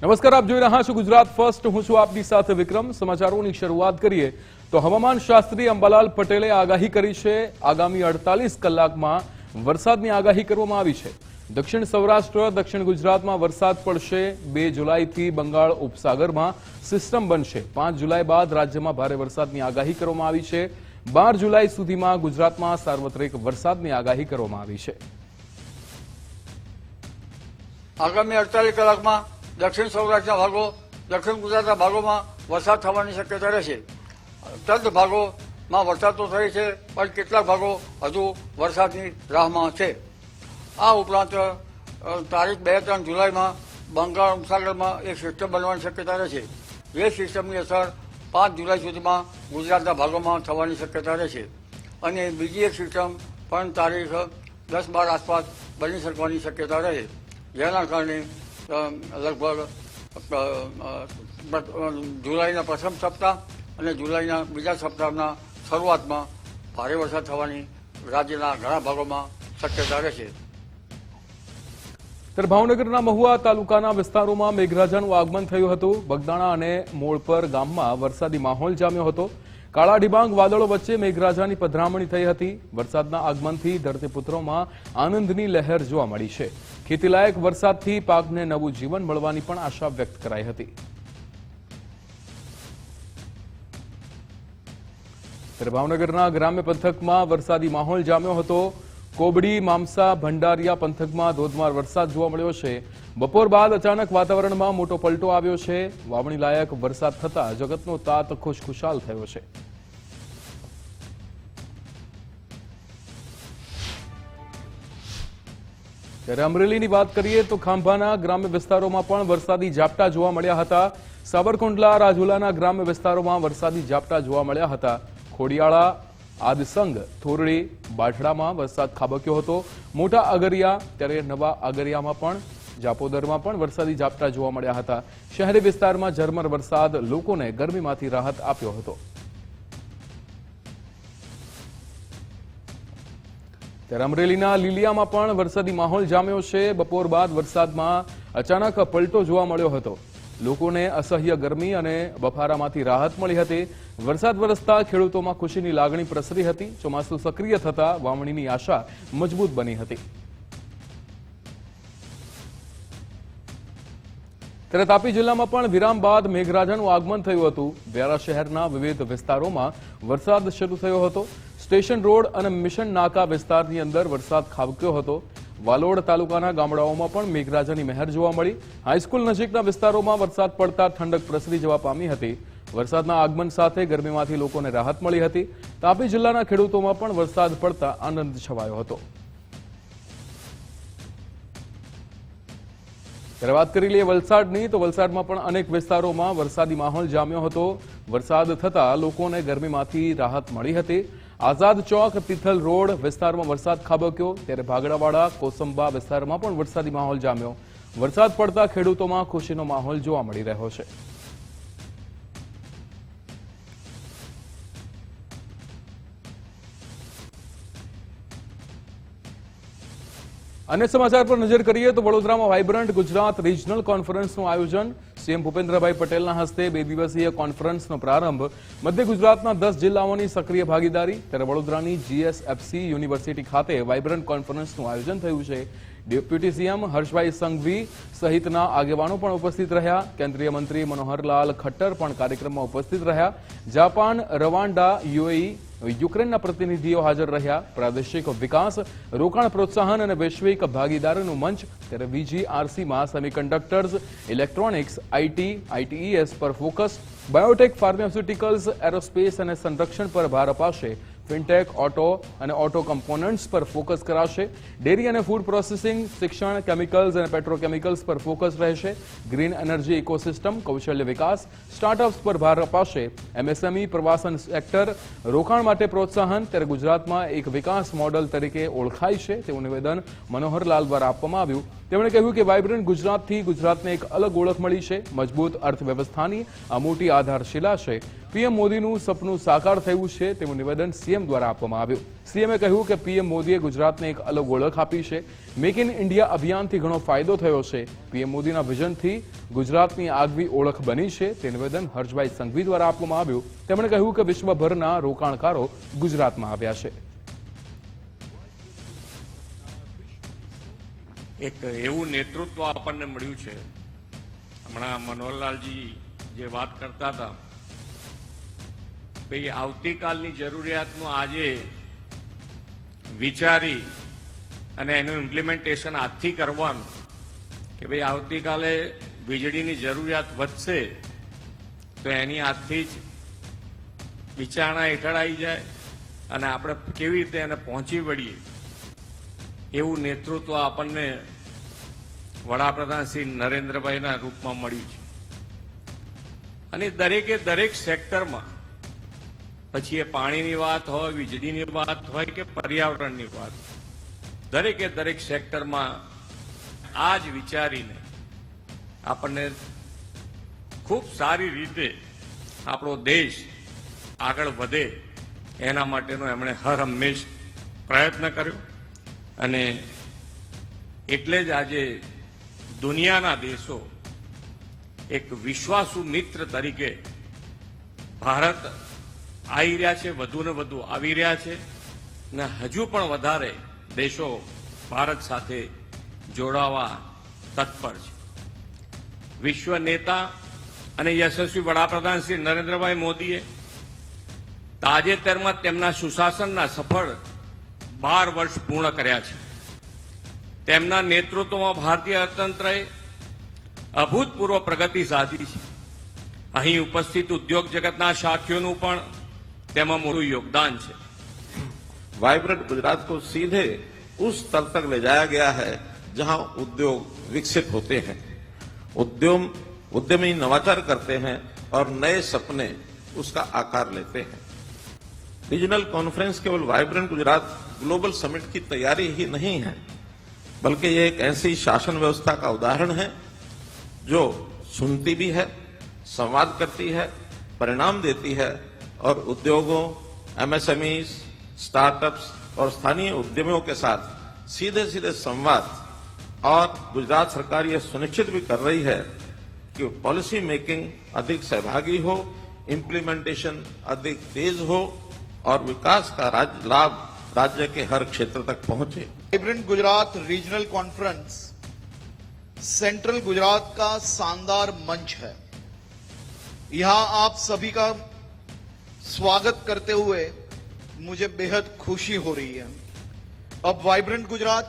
નમસ્કાર, આપ જોઈ રહ્યા છો ગુજરાત ફર્સ્ટ. હું છું આપની સાથે વિક્રમ. સમાચારોની શરૂઆત કરીએ તો હવામાન શાસ્ત્રી અંબાલાલ પટેલે આગાહી કરી છે. આગામી 48 કલાકમાં વરસાદની આગાહી કરવામાં આવી છે. દક્ષિણ સૌરાષ્ટ્ર, દક્ષિણ ગુજરાતમાં વરસાદ પડશે. 2 જુલાઈથી બંગાળ ઉપસાગરમાં સિસ્ટમ બનશે. 5 જુલાઈ બાદ રાજ્યમાં ભારે વરસાદની આગાહી કરવામાં આવી છે. 12 જુલાઈ સુધીમાં ગુજરાતમાં સાર્વત્રિક વરસાદની આગાહી કરવામાં આવી છે. આગામી 48 કલાકમાં દક્ષિણ સૌરાષ્ટ્રના ભાગો, દક્ષિણ ગુજરાતના ભાગોમાં વરસાદ થવાની શક્યતા રહેશે. તદ ભાગોમાં વરસાદ તો થઈ છે, પણ કેટલાક ભાગો હજુ વરસાદની રાહમાં છે. આ ઉપરાંત તારીખ 2-3 જુલાઈમાં બંગાળ ઉપસાગરમાં એક સિસ્ટમ બનવાની શક્યતા રહેશે. એ સિસ્ટમની અસર 5 જુલાઈ સુધીમાં ગુજરાતના ભાગોમાં થવાની શક્યતા રહેશે. અને બીજી એક સિસ્ટમ પણ તારીખ 10-12 આસપાસ બની શકવાની શક્યતા રહે, જેના કારણે લગભગ જુલાઈના પ્રથમ સપ્તાહ અને જુલાઈના બીજા સપ્તાહના શરૂઆતમાં ભારે વરસાદ થવાની રાજ્યના ઘણા ભાગોમાં શક્યતા રહેશે. ત્યારે ભાવનગરના મહુવા તાલુકાના વિસ્તારોમાં મેઘરાજાનું આગમન થયું હતું. બગદાણા અને મોળપર ગામમાં વરસાદી માહોલ જામ્યો હતો. કાળા ડિબાંગ વાદળો વચ્ચે મેઘરાજાની પધરામણી થઈ હતી. વરસાદના આગમનથી ધરતીપુત્રોમાં આનંદની લહેર જોવા મળી છે. ખેતીલાયક વરસાદથી પાકને નવું જીવન મળવાની પણ આશા વ્યક્ત કરાઈ હતી. ત્યારે ભાવનગરના ગ્રામ્ય પંથકમાં વરસાદી માહોલ જામ્યો હતો. કોબડી, મામસા, ભંડારિયા પંથકમાં ધોધમાર વરસાદ જોવા મળ્યો છે. બપોર બાદ અચાનક વાતાવરણમાં મોટો પલટો આવ્યો છે. વાવણી લાયક વરસાદ થતા જગતનો તાત ખુશખુશાલ થયો છે. ત્યારે અમરેલીની વાત કરીએ તો ખાંભાના ગ્રામ્ય વિસ્તારોમાં પણ વરસાદી ઝાપટા જોવા મળ્યા હતા. સાબરકુંડલા, રાજુલાના ગ્રામ્ય વિસ્તારોમાં વરસાદી ઝાપટા જોવા મળ્યા હતા. ખોડિયાળા, આદસંગ, થોરડી, બાઠડામાં વરસાદ ખાબક્યો હતો. મોટા આગરિયા, ત્યારે નવા આગરિયામાં પણ, જાપોદરમાં પણ વરસાદી ઝાપટા જોવા મળ્યા હતા. શહેરી વિસ્તારમાં ઝરમર વરસાદ લોકોને ગરમીમાંથી રાહત આપ્યો હતો. ત્યારે અમરેલીના લીલિયામાં પણ વરસાદી માહોલ જામ્યો છે. બપોર બાદ વરસાદમાં અચાનક પલટો જોવા મળ્યો હતો. લોકોને અસહ્ય ગરમી અને બફારામાંથી રાહત મળી હતી. વરસાદ વરસતા ખેડૂતોમાં ખુશીની લાગણી પ્રસરી હતી. ચોમાસું સક્રિય થતા વાવણીની આશા મજબૂત બની હતી. ત્યારે તાપી જિલ્લામાં પણ વિરામ બાદ મેઘરાજાનું આગમન થયું હતું. વ્યારા શહેરના વિવિધ વિસ્તારોમાં વરસાદ શરૂ થયો હતો. સ્ટેશન રોડ અને મિશન નાકા વિસ્તારની અંદર વરસાદ ખાબક્યો હતો. વાલોડ તાલુકાના ગામડાઓમાં પણ મેઘરાજાની મહેર જોવા મળી. હાઈસ્કૂલ નજીકના વિસ્તારોમાં વરસાદ પડતા ઠંડક પ્રસરી જવા પામી હતી. વરસાદના આગમન સાથે ગરમીમાંથી લોકોને રાહત મળી હતી. તાપી જિલ્લાના ખેડૂતોમાં પણ વરસાદ પડતા આનંદ છવાયો હતો. ત્યારે વાત કરી લઈએ વલસાડની, તો વલસાડમાં પણ અનેક વિસ્તારોમાં વરસાદી માહોલ જામ્યો હતો. વરસાદ થતા લોકોને ગરમીમાંથી રાહત મળી હતી. આઝાદ ચોક, તિથલ રોડ વિસ્તારમાં વરસાદ ખાબક્યો. ત્યારે ભાગડાવાડા, કોસંબા વિસ્તારમાં પણ વરસાદી માહોલ જામ્યો. વરસાદ પડતા ખેડૂતોમાં ખુશીનો માહોલ જોવા મળી રહ્યો છે. અન્ય સમાચાર પર નજર કરીએ તો વડોદરામાં વાઇબ્રન્ટ ગુજરાત રિજનલ કોન્ફરન્સનું આયોજન. સીએમ ભૂપેન્દ્રભાઈ પટેલના હસ્તે 2 દિવસીય કોન્ફરન્સનો પ્રારંભ. મધ્ય ગુજરાતના 10 જિલ્લાઓની સક્રિય ભાગીદારી. ત્યારે વડોદરાની જીએસએફસી યુનિવર્સિટી ખાતે વાઇબ્રન્ટ કોન્ફરન્સનું આયોજન થયું છે. ડેપ્યુટી સીએમ હર્ષભાઈ સંઘવી સહિતના આગેવાનો પણ ઉપસ્થિત રહ્યા. કેન્દ્રીય મંત્રી મનોહરલાલ ખટ્ટર પણ કાર્યક્રમમાં ઉપસ્થિત રહ્યા. જાપાન, રવાન્ડા, યુએઈ, યુક્રેનના પ્રતિનિધિઓ હાજર રહ્યા. પ્રાદેશિક વિકાસ, રોકાણ પ્રોત્સાહન અને વૈશ્વિક ભાગીદારીનું મંચ. ત્યારે વીજીઆરસીમાં સેમિકન્ડક્ટર્સ, ઇલેક્ટ્રોનિક્સ, આઈટી, આઈટીઈએસ પર ફોકસ. બાયોટેક, ફાર્માસ્યુટિકલ્સ, એરોસ્પેસ અને સંરક્ષણ પર ભાર અપાશે. ફિનટેક, ઓટો અને ઓટો કમ્પોનન્ટ્સ પર ફોકસ કરાશે. ડેરી અને ફૂડ પ્રોસેસિંગ, શિક્ષણ, કેમિકલ્સ અને પેટ્રોકેમિકલ્સ પર ફોકસ રહેશે. ગ્રીન એનર્જી ઇકોસિસ્ટમ, કૌશલ્ય વિકાસ, સ્ટાર્ટઅપ્સ પર ભાર અપાશે. એમએસએમઈ, પ્રવાસન સેક્ટર, રોકાણ માટે પ્રોત્સાહન. ત્યારે ગુજરાતમાં એક વિકાસ મોડલ તરીકે ઓળખાય છે તેવું નિવેદન મનોહરલાલ દ્વારા આપવામાં આવ્યું. તેમણે કહ્યું કે વાઇબ્રન્ટ ગુજરાતથી ગુજરાતને એક અલગ ઓળખ મળી છે. મજબૂત અર્થવ્યવસ્થાની આ મોટી આધારશિલા છે. પીએમ મોદીનું સપનું સાકાર થયું છે તેવું નિવેદન સીએમ દ્વારા આપવામાં આવ્યું. સીએમએ કહ્યું કે પીએમ મોદીએ ગુજરાતને એક અલગ ઓળખ આપી છે. મેક ઇન ઇન્ડિયા અભિયાનથી ઘણો ફાયદો થયો છે. પીએમ મોદીના વિઝનથી ગુજરાતની આગવી ઓળખ બની છે તે નિવેદન હર્ષભાઈ સંઘવી દ્વારા આપવામાં આવ્યું. તેમણે કહ્યું કે વિશ્વભરના રોકાણકારો ગુજરાતમાં આવ્યા છે. એક એવું નેતૃત્વ આપણને મળ્યું છે. હમણાં મનોહરલાલજી જે વાત કરતા હતા, ભાઈ આવતીકાલની જરૂરિયાતનું આજે વિચારી અને એનું ઇમ્પ્લિમેન્ટેશન આજથી કરવાનું કે ભાઈ આવતીકાલે વીજળીની જરૂરિયાત વધશે તો એની આજથી જ વિચારણા હેઠળ આવી જાય અને આપણે કેવી રીતે એને પહોંચી વળીએ એવું નેતૃત્વ આપણને વડાપ્રધાન શ્રી નરેન્દ્રભાઈના રૂપમાં મળ્યું છે. અને દરેકે દરેક સેક્ટરમાં, પછી એ પાણીની વાત હોય, વીજળીની વાત હોય કે પર્યાવરણની વાત, દરેકે દરેક સેક્ટરમાં આ જ વિચારીને આપણને ખૂબ સારી રીતે આપણો દેશ આગળ વધે એના માટેનો એમણે હર હંમેશ પ્રયત્ન કર્યો. અને એટલે જ આજે દુનિયાના દેશો એક વિશ્વાસુ મિત્ર તરીકે ભારત આવી રહ્યા છે, વધુ ને વધુ આવી રહ્યા છે અને હજુ પણ વધારે દેશો ભારત સાથે જોડાવા તત્પર છે. વિશ્વ નેતા અને યશસ્વી વડાપ્રધાન શ્રી નરેન્દ્રભાઈ મોદીએ તાજેતરમાં તેમના સુશાસનના સફળ 12 વર્ષ પૂર્ણ કર્યા છે. તેમના નેતૃત્વમાં ભારતીય અર્થતંત્રએ અભૂતપૂર્વ પ્રગતિ સાધી છે. અહીં ઉપસ્થિત ઉદ્યોગ જગતના સાથીઓનું પણ તેમાં મોટું योगदान છે. वाइब्रेंट गुजरात को सीधे उस स्तर तक ले जाया गया है जहां उद्योग विकसित होते हैं, उद्यमी नवाचार करते हैं और नए सपने उसका आकार लेते हैं. रीजनल कॉन्फ्रेंस केवल वाइब्रेंट गुजरात ग्लोबल समिट की तैयारी ही नहीं है, बल्कि ये एक ऐसी शासन व्यवस्था का उदाहरण है जो सुनती भी है, संवाद करती है, परिणाम देती है और उद्योगों, एमएसएमईज, स्टार्टअप्स और स्थानीय उद्यमियों के साथ सीधे सीधे संवाद. और गुजरात सरकार ये सुनिश्चित भी कर रही है कि पॉलिसी मेकिंग अधिक सहभागी हो, इम्प्लीमेंटेशन अधिक तेज हो और विकास का लाभ राज्य के हर क्षेत्र तक पहुंचे. Vibrant Gujarat regional conference central Gujarat का शानदार मंच है. यहां आप सभी का स्वागत करते हुए मुझे बेहद खुशी हो रही है. अब वाइब्रेंट गुजरात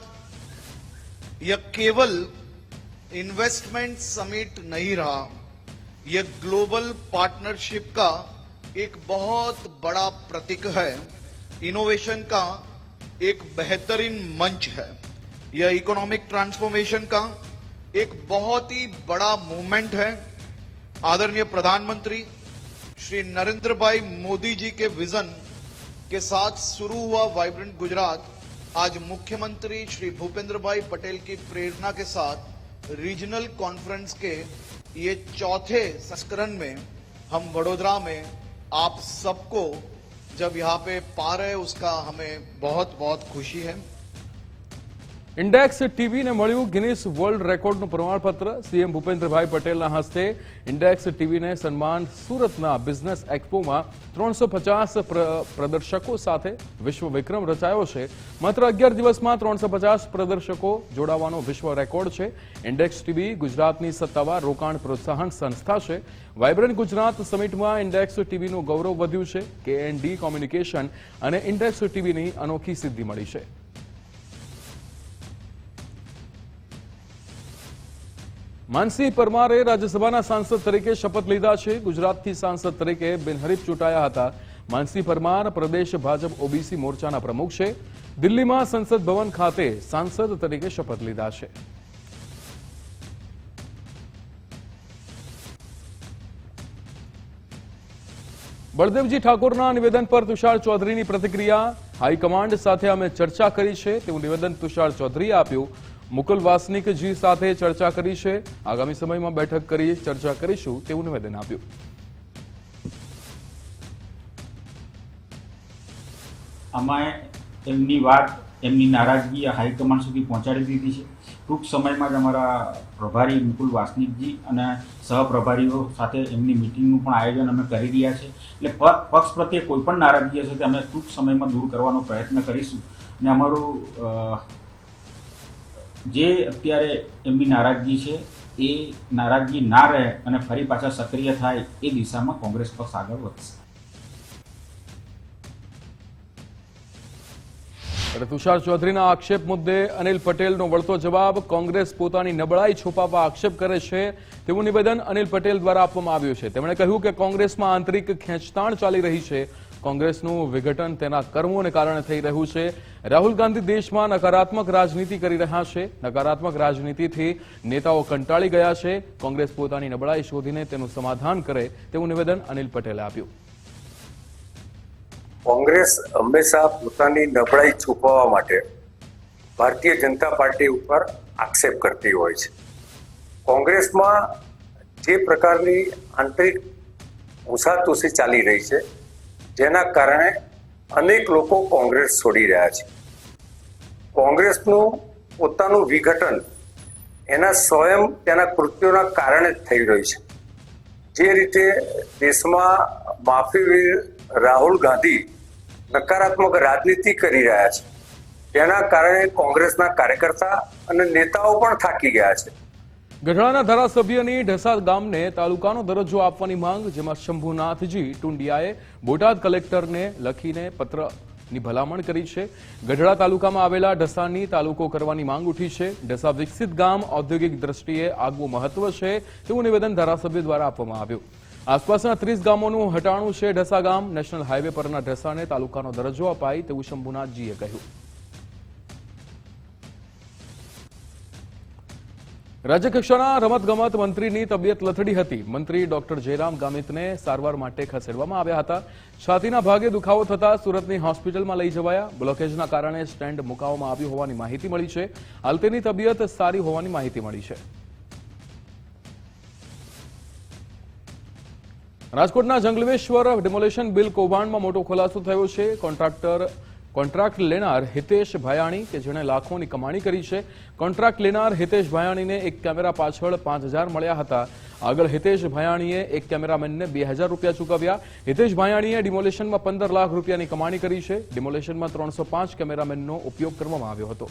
यह केवल इन्वेस्टमेंट समिट नहीं रहा, यह ग्लोबल पार्टनरशिप का एक बहुत बड़ा प्रतीक है, इनोवेशन का एक बेहतरीन मंच है. यह इकोनॉमिक ट्रांसफॉर्मेशन का एक बहुत ही बड़ा मूवमेंट है. आदरणीय प्रधानमंत्री श्री नरेंद्र भाई मोदी जी के विजन के साथ शुरू हुआ वाइब्रेंट गुजरात आज मुख्यमंत्री श्री भूपेंद्र भाई पटेल की प्रेरणा के साथ रीजनल कॉन्फ्रेंस के ये चौथे संस्करण में हम वडोदरा में आप सबको जब यहाँ पे पा रहे उसका हमें बहुत बहुत खुशी है. इंडेक्स टीवी ने મળ્યું ગિનિસ વર્લ્ડ રેકોર્ડનું પ્રમાણપત્ર. સીએમ ભૂપેન્દ્રભાઈ પટેલના હસ્તે ઇન્ડેક્સ ટીવીને સન્માન. સુરતના બિઝનેસ એક્સપોમાં 350 પ્રદર્શકો સાથે વિશ્વ વિક્રમ રચાયો છે. માત્ર 11 દિવસમાં 350 પ્રદર્શકો જોડાવાનો વિશ્વ રેકોર્ડ છે. ઇન્ડેક્સ ટીવી ગુજરાતની સત્તાવાર રોકાણ પ્રોત્સાહન સંસ્થા છે. વાઇબ્રન્ટ ગુજરાત સમિટમાં ઇન્ડેક્સ ટીવીનું ગૌરવ વધ્યું છે. KND કોમ્યુનિકેશન અને ઇન્ડેક્સ ટીવીની અનોખી સિદ્ધિ મળી છે. માનસી પરમારે રાજ્યસભાના સાંસદ તરીકે શપથ લીધા છે. ગુજરાતથી સાંસદ તરીકે બિનહરીફ ચૂંટાયા હતા. માનસી પરમાર પ્રદેશ ભાજપ ઓબીસી મોરચાના પ્રમુખ છે. દિલ્હીમાં સંસદ ભવન ખાતે સાંસદ તરીકે શપથ લીધા છે. બળદેવજી ઠાકોરના નિવેદન પર તુષાર ચૌધરીની પ્રતિક્રિયા. હાઈકમાન્ડ સાથે અમે ચર્ચા કરી છે તેવું નિવેદન તુષાર ચૌધરીએ આપ્યું. મુકુલ વાસનિકજી સાથે ચર્ચા કરી છે. આગામી સમયમાં બેઠક કરી ચર્ચા કરીશું તેવું નિવેદન આપ્યું. અમે એમની વાત, એમની નારાજગી હાઈકમાન્ડ સુધી પહોંચાડી દીધી છે. ટૂંક સમયમાં જ અમારા પ્રભારી મુકુલ વાસનિકજી અને સહપ્રભારીઓ સાથે એમની મિટિંગનું પણ આયોજન અમે કરી રહ્યા છે. એટલે પક્ષ પ્રત્યે કોઈ પણ નારાજગી હશે તે અમે ટૂંક સમયમાં દૂર કરવાનો પ્રયત્ન કરીશું. અને અમારું જે અત્યારે એમની નારાજગી છે એ નારાજગી ના રહે અને ફરી પાછા સક્રિય થાય એ દિશામાં કોંગ્રેસ પક્ષ આગળ વધશે. તુષાર ચૌધરીના આક્ષેપ મુદ્દે અનિલ પટેલનો વળતો જવાબ. કોંગ્રેસ પોતાની નબળાઈ છુપાવવા આક્ષેપ કરે છે તેવું નિવેદન અનિલ પટેલ દ્વારા આપવામાં આવ્યું છે. તેમણે કહ્યું કે કોંગ્રેસમાં આંતરિક ખેંચતાણ ચાલી રહી છે. કોંગ્રેસનું વિઘટન તેના કર્મોને કારણે થઈ રહ્યું છે. રાહુલ ગાંધી દેશમાં નકારાત્મક રાજનીતિ કરી રહ્યા છે. નકારાત્મક રાજનીતિથી નેતાઓ કંટાળી ગયા છે. કોંગ્રેસ પોતાની નબળાઈ શોધીને તેનું સમાધાન કરે તેવું નિવેદન અનિલ પટેલે આપ્યું. કોંગ્રેસ હંમેશા પોતાની નબળાઈ છુપાવવા માટે ભારતીય જનતા પાર્ટી ઉપર આક્ષેપ કરતી હોય છે. કોંગ્રેસમાં જે પ્રકારની આંતરિક ઘૂસાતુસી ચાલી રહી છે જેના કારણે અનેક લોકો કોંગ્રેસ છોડી રહ્યા છે. કોંગ્રેસનું પોતાનું વિઘટન એના સ્વયં તેના કૃત્યોના કારણે જ થઈ રહ્યું છે. જે રીતે દેશમાં માફીવીર રાહુલ ગાંધી નકારાત્મક રાજનીતિ કરી રહ્યા છે તેના કારણે કોંગ્રેસના કાર્યકર્તા અને નેતાઓ પણ થાકી ગયા છે. ગઢડાના ધારાસભ્યની ઢસા ગામને તાલુકાનો દરજ્જો આપવાની માંગ, જેમાં શંભુનાથજી ટુંડિયાએ બોટાદ કલેક્ટરને લખીને પત્રની ભલામણ કરી છે. ગઢડા તાલુકામાં આવેલા ઢસાની તાલુકો કરવાની માંગ ઉઠી છે. ઢસા વિકસિત ગામ, ઔદ્યોગિક દ્રષ્ટિએ આગવું મહત્વ છે તેવું નિવેદન ધારાસભ્ય દ્વારા આપવામાં આવ્યું. આસપાસના 30 ગામોનું હટાણું છે ઢસા ગામ. નેશનલ હાઈવે પરના ઢસાને તાલુકાનો દરજ્જો અપાય તેવું શંભુનાથજીએ કહ્યું. રાજ્યકક્ષાના રમતગમત મંત્રીની તબિયત લથડી હતી. મંત્રી ડોક્ટર જયરામ ગામિતને સારવાર માટે ખસેડવામાં આવ્યા હતા. છાતીના ભાગે દુખાવો થતા સુરતની હોસ્પિટલમાં લઈ જવાયા. બ્લોકેજના કારણે સ્ટેન્ડ મુકાવવામાં આવ્યું હોવાની માહિતી મળી છે. હાલ તેની તબિયત સારી હોવાની માહિતી મળી છે. રાજકોટના જંગલેશ્વર ડિમોલેશન બિલ કૌભાંડમાં મોટો ખુલાસો થયો છે. કોન્ટ્રાક્ટ લેનાર હિતેશ ભાયાણી કે જેણે લાખોની કમાણી કરી છે. કોન્ટ્રાક્ટ લેનાર હિતેશ ભાયાણીને એક કેમેરા પાછળ 5,000 મળ્યા હતા. આગળ હિતેશ ભાયાણીએ એક કેમેરામેનને 2,000 રૂપિયા ચૂકવ્યા. હિતેશ ભાયાણીએ ડિમોલેશનમાં 15 લાખ રૂપિયાની કમાણી કરી છે. ડિમોલેશનમાં 305 કેમેરામેનનો ઉપયોગ કરવામાં આવ્યો હતો.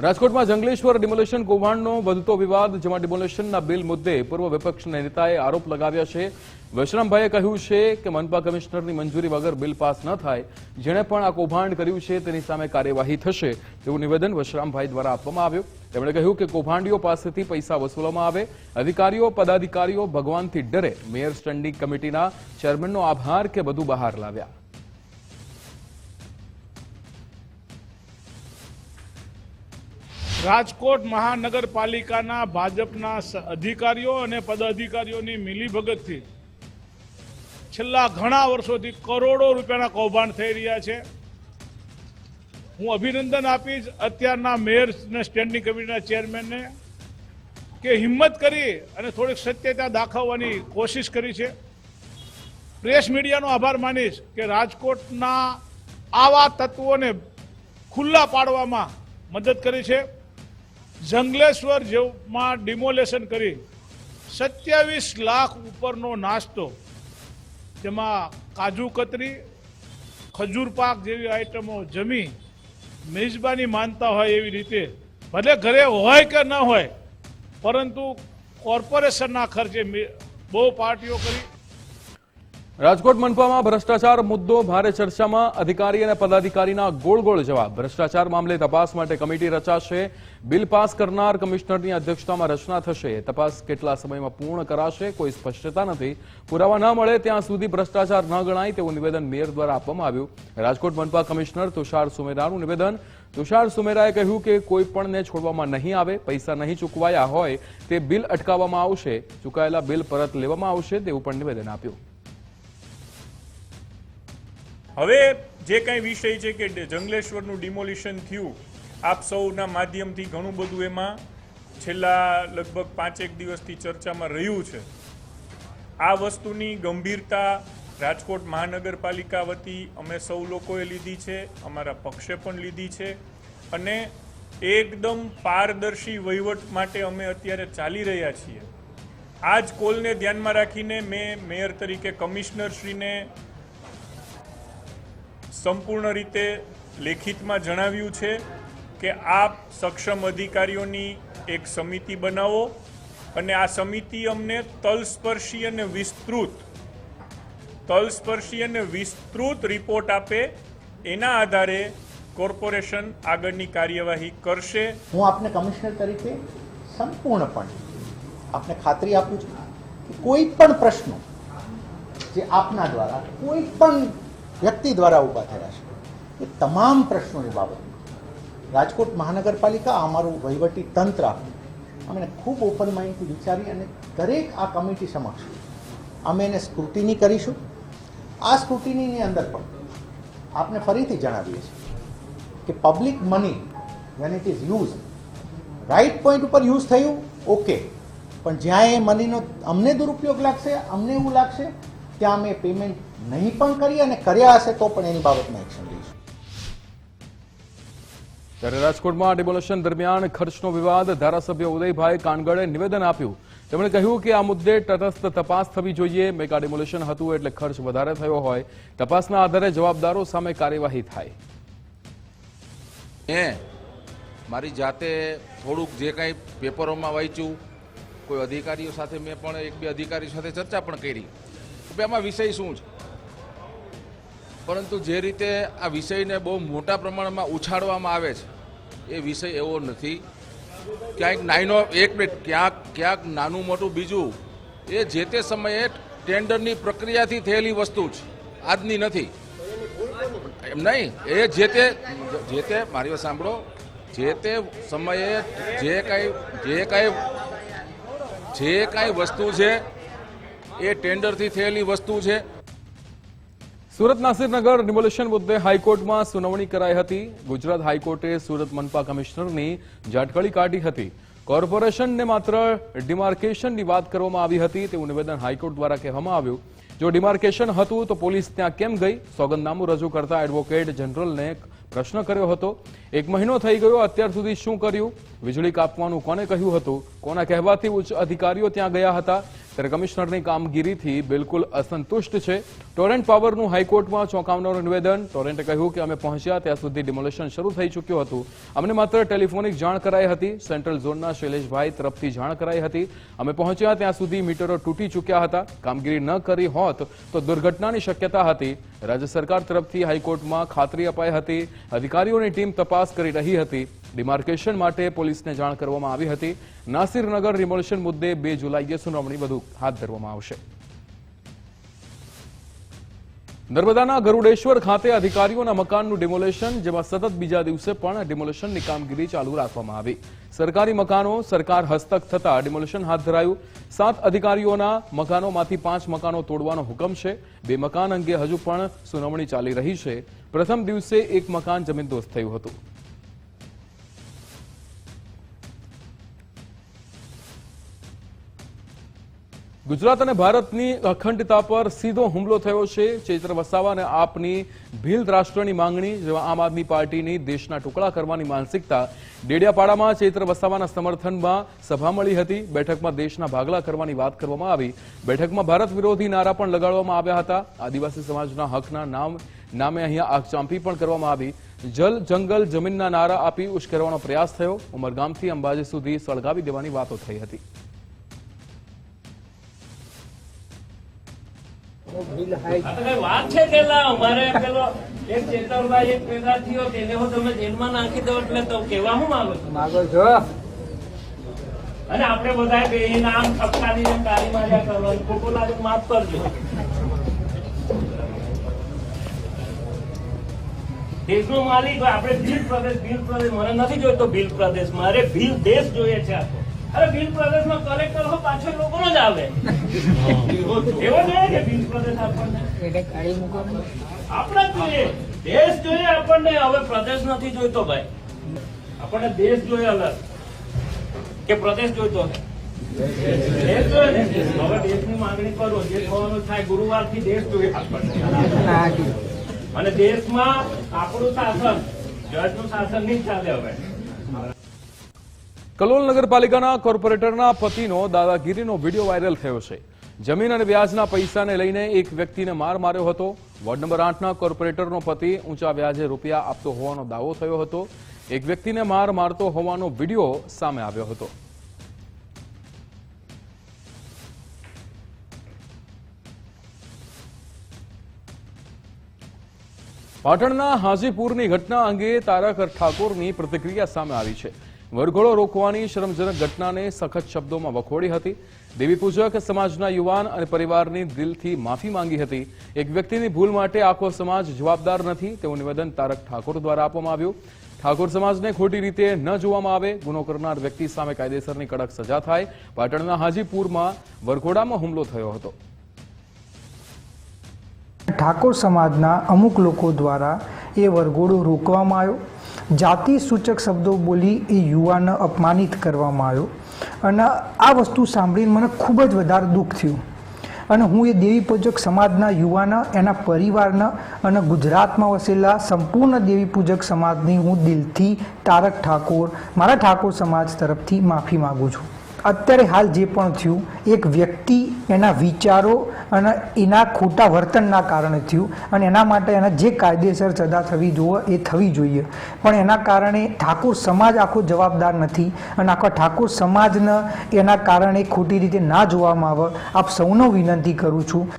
રાજકોટમાં જંગલેશ્વર ડિમોલેશન કૌભાંડનો વધતો વિવાદ, જેમાં ડિમોલેશનના બિલ મુદ્દે પૂર્વ વિપક્ષના નેતાએ આરોપ લગાવ્યા છે. વશરામભાઈએ કહ્યું છે કે મનપા કમિશનરની મંજૂરી વગર બિલ પાસ ન થાય. જેણે પણ આ કૌભાંડ કર્યું છે તેની સામે કાર્યવાહી થશે તેવું નિવેદન વશરામભાઈ દ્વારા આપવામાં આવ્યું. તેમણે કહ્યું કે કૌભાંડીઓ પાસેથી પૈસા વસૂલવામાં આવે. અધિકારીઓ પદાધિકારીઓ ભગવાનથી ડરે. મેયર સ્ટેન્ડિંગ કમિટીના ચેરમેનનો આભાર કે બધું બહાર લાવ્યા. રાજકોટ મહાનગરપાલિકાના ભાજપના અધિકારીઓ અને પદાધિકારીઓની મિલીભગતથી છેલ્લા ઘણા વર્ષોથી કરોડો રૂપિયાના કૌભાંડ થઈ રહ્યા છે. હું અભિનંદન આપીશ અત્યારના મેયર અને સ્ટેન્ડિંગ કમિટીના ચેરમેનને કે હિંમત કરી અને થોડીક સત્યતા દાખવવાની કોશિશ કરી છે. પ્રેસ મીડિયાનો આભાર માનીશ કે રાજકોટના આવા તત્વોને ખુલ્લા પાડવામાં મદદ કરી છે. જંગલેશ્વર જેમાં ડિમોલેશન કરી 27 લાખ ઉપરનો નાસ્તો, જેમાં કાજુ કતરી, ખજૂર પાક જેવી આઈટમો જમી મેજબાની માનતા હોય એવી રીતે, ભલે ઘરે હોય કે ન હોય, પરંતુ કોર્પોરેશનના ખર્ચે બહુ પાર્ટીઓ કરી. રાજકોટ મનપામાં ભ્રષ્ટાચાર મુદ્દો ભારે ચર્ચામાં. અધિકારી અને પદાધિકારીના ગોળ ગોળ જવાબ. ભ્રષ્ટાચાર મામલે તપાસ માટે કમિટી રચાશે. બિલ પાસ કરનાર કમિશનરની અધ્યક્ષતામાં રચના થશે. તપાસ કેટલા સમયમાં પૂર્ણ કરાશે કોઈ સ્પષ્ટતા નથી. પુરાવા ન મળે ત્યાં સુધી ભ્રષ્ટાચાર ન ગણાય તેવું નિવેદન મેયર દ્વારા આપવામાં આવ્યું. રાજકોટ મનપા કમિશનર તુષાર સુમેરાનું નિવેદન. તુષાર સુમેરાએ કહ્યું કે કોઈ પણને છોડવામાં નહીં આવે. પૈસા નહીં ચૂકવાયા હોય તે બિલ અટકાવવામાં આવશે. ચૂકાયેલા બિલ પરત લેવામાં આવશે તેવું પણ નિવેદન આપ્યું. હવે જે કંઈ વિષય છે કે જંગલેશ્વરનું ડિમોલિશન થયું, આપ સૌના માધ્યમથી ઘણું બધું એમાં છેલ્લા લગભગ 5-1 દિવસથી ચર્ચામાં રહ્યું છે. આ વસ્તુની ગંભીરતા રાજકોટ મહાનગરપાલિકા વતી અમે સૌ લોકોએ લીધી છે, અમારા પક્ષે પણ લીધી છે અને એકદમ પારદર્શી વહીવટ માટે અમે અત્યારે ચાલી રહ્યા છીએ. આ જ કોલને ધ્યાનમાં રાખીને મેં મેયર તરીકે કમિશનરશ્રીને સંપૂર્ણ રીતે લેખિતમાં જણાવ્યું છે કે આપ સક્ષમ અધિકારીઓની એક સમિતિ બનાવો અને આ સમિતિ અમને તલસ્પર્શી અને વિસ્તૃત રિપોર્ટ આપે, એના આધારે કોર્પોરેશન આગળની કાર્યવાહી કરશે. હું આપને કમિશનર તરીકે સંપૂર્ણપણે આપને ખાતરી આપું છું કે કોઈ પણ પ્રશ્નો જે આપના દ્વારા કોઈ પણ વ્યક્તિ દ્વારા ઊભા થયા છે એ તમામ પ્રશ્નોની બાબતમાં રાજકોટ મહાનગરપાલિકા અમારું વહીવટી તંત્ર અમે ખૂબ ઓપન માઇન્ડથી વિચારી અને દરેક આ કમિટી સમક્ષ અમે એને સ્ક્રુટિની કરીશું. આ સ્ક્રુટિનીની અંદર પણ આપને ફરીથી જણાવીએ છીએ કે public money when it is use right point ઉપર યુઝ થયું ઓકે, પણ જ્યાં એ મનીનો અમને દુરુપયોગ લાગશે, અમને એવું લાગશે ત્યાં અમે પેમેન્ટ નહીં પણ કરીએ અને કર્યા હશે તો પણ એની બાબતમાં એક્શન લઈશું. ત્યારે રાજકોટમાં ડિમોલેશન દરમિયાન ખર્ચનો વિવાદ, ધારાસભ્ય ઉદયભાઈ કાનગડે નિવેદન આપ્યું. તેમણે કહ્યું કે આ મુદ્દે તટસ્થ તપાસ થવી જોઈએ. મેગા ડિમોલેશન હતું એટલે ખર્ચ વધારે થયો હોય, તપાસના આધારે જવાબદારો સામે કાર્યવાહી થાય. મારી જાતે થોડુંક જે કાંઈ પેપરોમાં વાંચ્યું, કોઈ અધિકારીઓ સાથે મેં પણ 1-2 અધિકારીઓ સાથે ચર્ચા પણ કરી કે આમાં વિષય શું છે, પરંતુ જે રીતે આ વિષયને બહુ મોટા પ્રમાણમાં ઉછાળવામાં આવે છે એ વિષય એવો નથી. ક્યાંક નાનો એક મિનિટ ક્યાંક નાનું મોટું બીજું એ જે તે સમયે ટેન્ડરની પ્રક્રિયાથી થયેલી વસ્તુ છે, આજની નથી. એમ નહીં, એ જે તે મારી વાત સાંભળો, જે તે સમયે જે કાંઈ વસ્તુ છે એ ટેન્ડરથી થયેલી વસ્તુ છે. સુરત નાસિરનગર ડિમોલેશન મુદ્દે હાઈકોર્ટમાં સુનાવણી કરાઈ હતી. ગુજરાત હાઈકોર્ટે સુરત મનપા કમિશનરની ઝાટકળી કાઢી હતી. કોર્પોરેશનને માત્ર ડિમાર્કેશનની વાત કરવામાં આવી હતી તેવું નિવેદન હાઈકોર્ટ દ્વારા કહેવામાં આવ્યું. જો ડિમાર્કેશન હતું તો પોલીસ ત્યાં કેમ ગઈ? સોગંદનામું રજૂ કરતા એડવોકેટ જનરલને પ્રશ્ન કર્યો હતો. 1 મહિનો થઈ ગયો, અત્યાર સુધી શું કર્યું? વીજળી કાપવાનું કોને કહ્યું હતું? કોના કહેવાથી ઉચ્ચ અધિકારીઓ ત્યાં ગયા હતા? ત્યારે કમિશનરની કામગીરીથી બિલકુલ અસંતુષ્ટ છે. ટોરેન્ટ પાવરનું હાઈકોર્ટમાં ચોંકાવનારું નિવેદન. ટોરેન્ટે કહ્યું કે અમે પહોંચ્યા ત્યાં સુધી ડિમોલેશન શરૂ થઈ ચૂક્યું હતું. અમને માત્ર ટેલિફોનિક જાણ કરાઈ હતી. સેન્ટ્રલ ઝોનના શૈલેષભાઈ તરફથી જાણ કરાઈ હતી. અમે પહોંચ્યા ત્યાં સુધી મીટરો તૂટી ચૂક્યા હતા. કામગીરી ન કરી હોત તો દુર્ઘટનાની શક્યતા હતી. રાજ્ય સરકાર તરફથી હાઈકોર્ટમાં ખાતરી અપાઈ હતી. અધિકારીઓની ટીમ તપાસ કરી રહી હતી. ડિમાર્કેશન માટે પોલીસને જાણ કરવામાં આવી હતી. નાસિરનગર ડિમોલેશન મુદ્દે 2 જુલાઈએ સુનાવણી વધુ હાથ ધરવામાં આવશે. નર્મદાના ગરુડેશ્વર ખાતે અધિકારીઓના મકાનનું ડિમોલેશન, જેમાં સતત બીજા દિવસે પણ ડિમોલેશનની કામગીરી ચાલુ રાખવામાં આવી. સરકારી મકાનો સરકાર હસ્તક થતા ડિમોલેશન હાથ ધરાયું. 7 અધિકારીઓના મકાનોમાંથી 5 મકાનો તોડવાનો હુકમ છે. 2 મકાન અંગે હજુ પણ સુનાવણી ચાલી રહી છે. પ્રથમ દિવસે 1 મકાન જમીનદોસ્ત થયું હતું. ગુજરાત અને ભારતની અખંડતા પર સીધો હુમલો થયો છે. ચૈત્ર વસાવા અને આપની ભીલ રાષ્ટ્રની માંગણી, જેમાં આમ આદમી પાર્ટીની દેશના ટુકડા કરવાની માનસિકતા. ડેડિયાપાડામાં ચૈત્ર વસાવાના સમર્થનમાં સભા મળી હતી. બેઠકમાં દેશના ભાગલા કરવાની વાત કરવામાં આવી. બેઠકમાં ભારત વિરોધી નારા પણ લગાડવામાં આવ્યા હતા. આદિવાસી સમાજના હકના નામે અહીંયા આગચાંપી પણ કરવામાં આવી. જલ જંગલ જમીનના નારા આપી ઉશ્કેરવાનો પ્રયાસ થયો. ઉમરગામથી અંબાજી સુધી સળગાવી દેવાની વાતો થઈ હતી. વાત છે પેલા અમારે પેલો એક ચેતરભાઈ એક પેદા થયો તેને હું તમે જેલમાં નાખી દો એટલે તો કેવા હું માંગો છો? અને આપણે બધા બે નામ ઠપકાની જેમ તાળી માર્યા કરવાનું. ખોટું લાગે માફ કરજો. દેશનો માલિક આપણે ભીલ પ્રદેશ મને નથી જોઈતો ભીલ પ્રદેશ, મારે ભીલ દેશ જોઈએ છે. અરે બિલ પ્રદેશમાં કલેક્ટર હો પાછો લોકોનો જ આવે એવો જોઈએ કે બિલ પ્રદેશ આપણને આપણે જોઈએ, દેશ જોઈએ આપણને. હવે પ્રદેશ નથી જોઈતો ભાઈ, આપણને દેશ જોઈએ અલગ કે પ્રદેશ જોઈતો. દેશ જોઈએ ને, હવે દેશની માંગણી કરો, જે થવાનું થાય. ગુરુવારથી દેશ જોઈએ આપણને, અને દેશમાં આપણું શાસન, જજનું શાસન નહીં ચાલે. હવે કલોલ નગરપાલિકાના કોર્પોરેટરના પતિનો દાદાગીરીનો વિડીયો વાયરલ થયો છે. જમીન અને વ્યાજના પૈસાને લઈને એક વ્યક્તિને માર માર્યો હતો. વોર્ડ નંબર 8ના કોર્પોરેટરનો પતિ ઊંચા વ્યાજે રૂપિયા આપતો હોવાનો દાવો થયો હતો. એક વ્યક્તિને માર મારતો હોવાનો વિડીયો સામે આવ્યો હતો. પાટણના હાજીપુરની ઘટના અંગે તારક ઠાકોરની પ્રતિક્રિયા સામે આવી છે. વરઘોડો રોકવાની શરમજનક ઘટનાને સખત શબ્દોમાં વખોડી હતી. દેવી પૂજક સમાજના યુવાન અને પરિવારની દિલથી માફી માંગી હતી. એક વ્યક્તિની ભૂલ માટે આખો સમાજ જવાબદાર નથી તેવું નિવેદન તારક ઠાકોર દ્વારા આપવામાં આવ્યું. ઠાકોર સમાજને ખોટી રીતે ન જોવામાં આવે, ગુનો કરનાર વ્યક્તિ સામે કાયદેસરની કડક સજા થાય. પાટણના હાજીપુરમાં વરઘોડામાં હુમલો થયો હતો. ઠાકોર સમાજના અમુક લોકો દ્વારા એ વરઘોડો રોકવામાં આવ્યો. જાતિ સૂચક શબ્દો બોલી એ યુવાનને અપમાનિત કરવામાં આવ્યો, અને આ વસ્તુ સાંભળીને મને ખૂબ જ વધારે દુઃખ થયું. અને હું એ દેવી પૂજક સમાજના યુવાન, એના પરિવારના અને ગુજરાતમાં વસેલા સંપૂર્ણ દેવી પૂજક સમાજની હું દિલથી તારક ઠાકોર, મારા ઠાકોર સમાજ તરફથી માફી માગું છું. અત્યારે હાલ જે પણ થયું, એક વ્યક્તિ એના વિચારો અને એના ખોટા વર્તનના કારણે થયું, અને એના માટે એના જે કાયદેસર સજા થવી જોઈએ એ થવી જોઈએ. પણ એના કારણે ઠાકોર સમાજ આખો જવાબદાર નથી, અને આખા ઠાકોર સમાજને એના કારણે ખોટી રીતે ના જોવામાં આવે. આપ સૌનો વિનંતી કરું છું.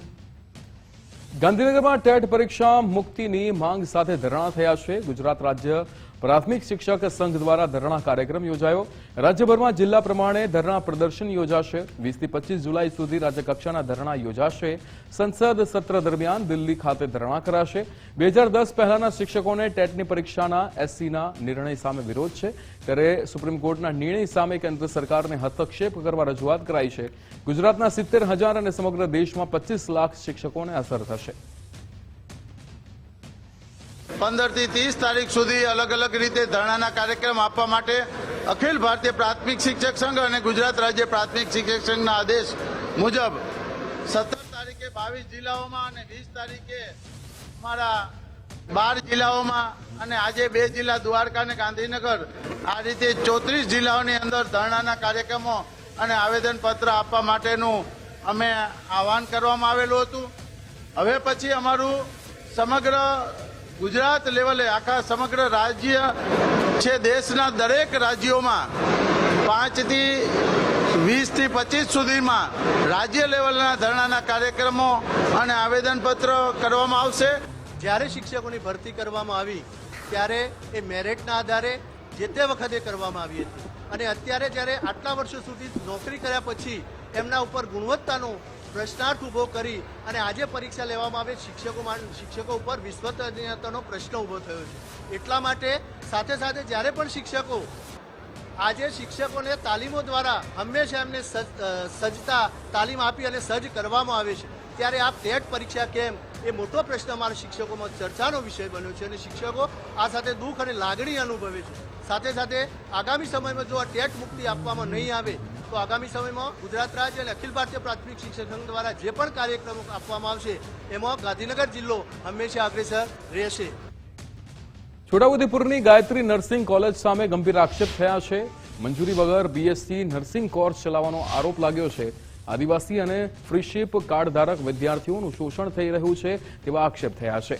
ગાંધીનગરમાં ટેટ પરીક્ષા મુક્તિની માંગ સાથે ધરણા થયા છે. ગુજરાત રાજ્ય પ્રાથમિક શિક્ષક સંઘ દ્વારા ધરણા કાર્યક્રમ યોજાયો. રાજ્યભરમાં જિલ્લા પ્રમાણે ધરણા પ્રદર્શન યોજાશે. 20 થી 25 જુલાઈ સુધી રાજ્યકક્ષાના ધરણા યોજાશે. સંસદ સત્ર દરમિયાન દિલ્હી ખાતે ધરણા કરાશે. 2010 પહેલાના શિક્ષકોને ટેટની પરીક્ષાના એસસીના નિર્ણય સામે વિરોધ છે, ત્યારે સુપ્રીમ કોર્ટના નિર્ણય સામે કેન્દ્ર સરકારને હસ્તક્ષેપ કરવા રજૂઆત કરાઈ છે. ગુજરાતના 70,000 અને સમગ્ર દેશમાં 25 લાખ શિક્ષકોને અસર થશે. 15 થી 30 તારીખ સુધી અલગ અલગ રીતે ધરણાના કાર્યક્રમ આપવા માટે અખિલ ભારતીય પ્રાથમિક શિક્ષક સંઘ અને ગુજરાત રાજ્ય પ્રાથમિક શિક્ષક સંઘના આદેશ મુજબ 17 તારીખે 22 જિલ્લાઓમાં અને 20 તારીખે અમારા 12 જિલ્લાઓમાં અને આજે 2 જિલ્લા દ્વારકા અને ગાંધીનગર, આ રીતે 34 જિલ્લાઓની અંદર ધરણાના કાર્યક્રમો અને આવેદનપત્ર આપવા માટેનું અમે આહવાન કરવામાં આવેલું હતું. હવે પછી અમારું સમગ્ર ગુજરાત લેવલે, આખા સમગ્ર રાજ્ય છે, દેશના દરેક રાજ્યોમાં 5 થી 20 થી 25 સુધીમાં રાજ્ય લેવલના ધરણાના કાર્યક્રમો અને આવેદનપત્ર કરવામાં આવશે. જ્યારે શિક્ષકોની ભરતી કરવામાં આવી ત્યારે એ મેરિટના આધારે જે તે વખતે કરવામાં આવી હતી, અને અત્યારે જ્યારે આટલા વર્ષો સુધી નોકરી કર્યા પછી એમના ઉપર ગુણવત્તાનો પ્રશ્નાર્થ ઊભો કરી અને આજે પરીક્ષા લેવામાં આવે, શિક્ષકો ઉપર વિશ્વસનીયતાનો પ્રશ્ન ઊભો થયો છે. એટલા માટે સાથે સાથે જ્યારે પણ આજે શિક્ષકોને તાલીમો દ્વારા હંમેશા એમને સજ્જતા તાલીમ આપી અને સજ્જ કરવામાં આવે છે, ત્યારે આ ટેટ પરીક્ષા કેમ એ મોટો પ્રશ્ન અમારા શિક્ષકોમાં ચર્ચાનો વિષય બન્યો છે, અને શિક્ષકો આ સાથે દુઃખ અને લાગણી અનુભવે છે. સાથે સાથે આગામી સમયમાં જો આ ટેટ મુક્તિ આપવામાં નહીં આવે તો આગામી સમયમાં ગુજરાત રાજ્ય અને અખિલ ભારતીય પ્રાથમિક શિક્ષક સંઘ દ્વારા જે પણ કાર્યક્રમો આપવામાં આવશે એમાં ગાંધીનગર જિલ્લો હંમેશા અગ્રેસર રહેશે. છોટાઉદેપુરની ગાયત્રી નર્સિંગ કોલેજ સામે ગંભીર આક્ષેપ થયા છે. મંજૂરી વગર બીએસસી નર્સિંગ કોર્સ ચલાવવાનો આરોપ લાગ્યો છે. આદિવાસી અને ફ્રીશીપ કાર્ડ ધારક વિદ્યાર્થીઓનું શોષણ થઈ રહ્યું છે તેવા આક્ષેપ થયા છે.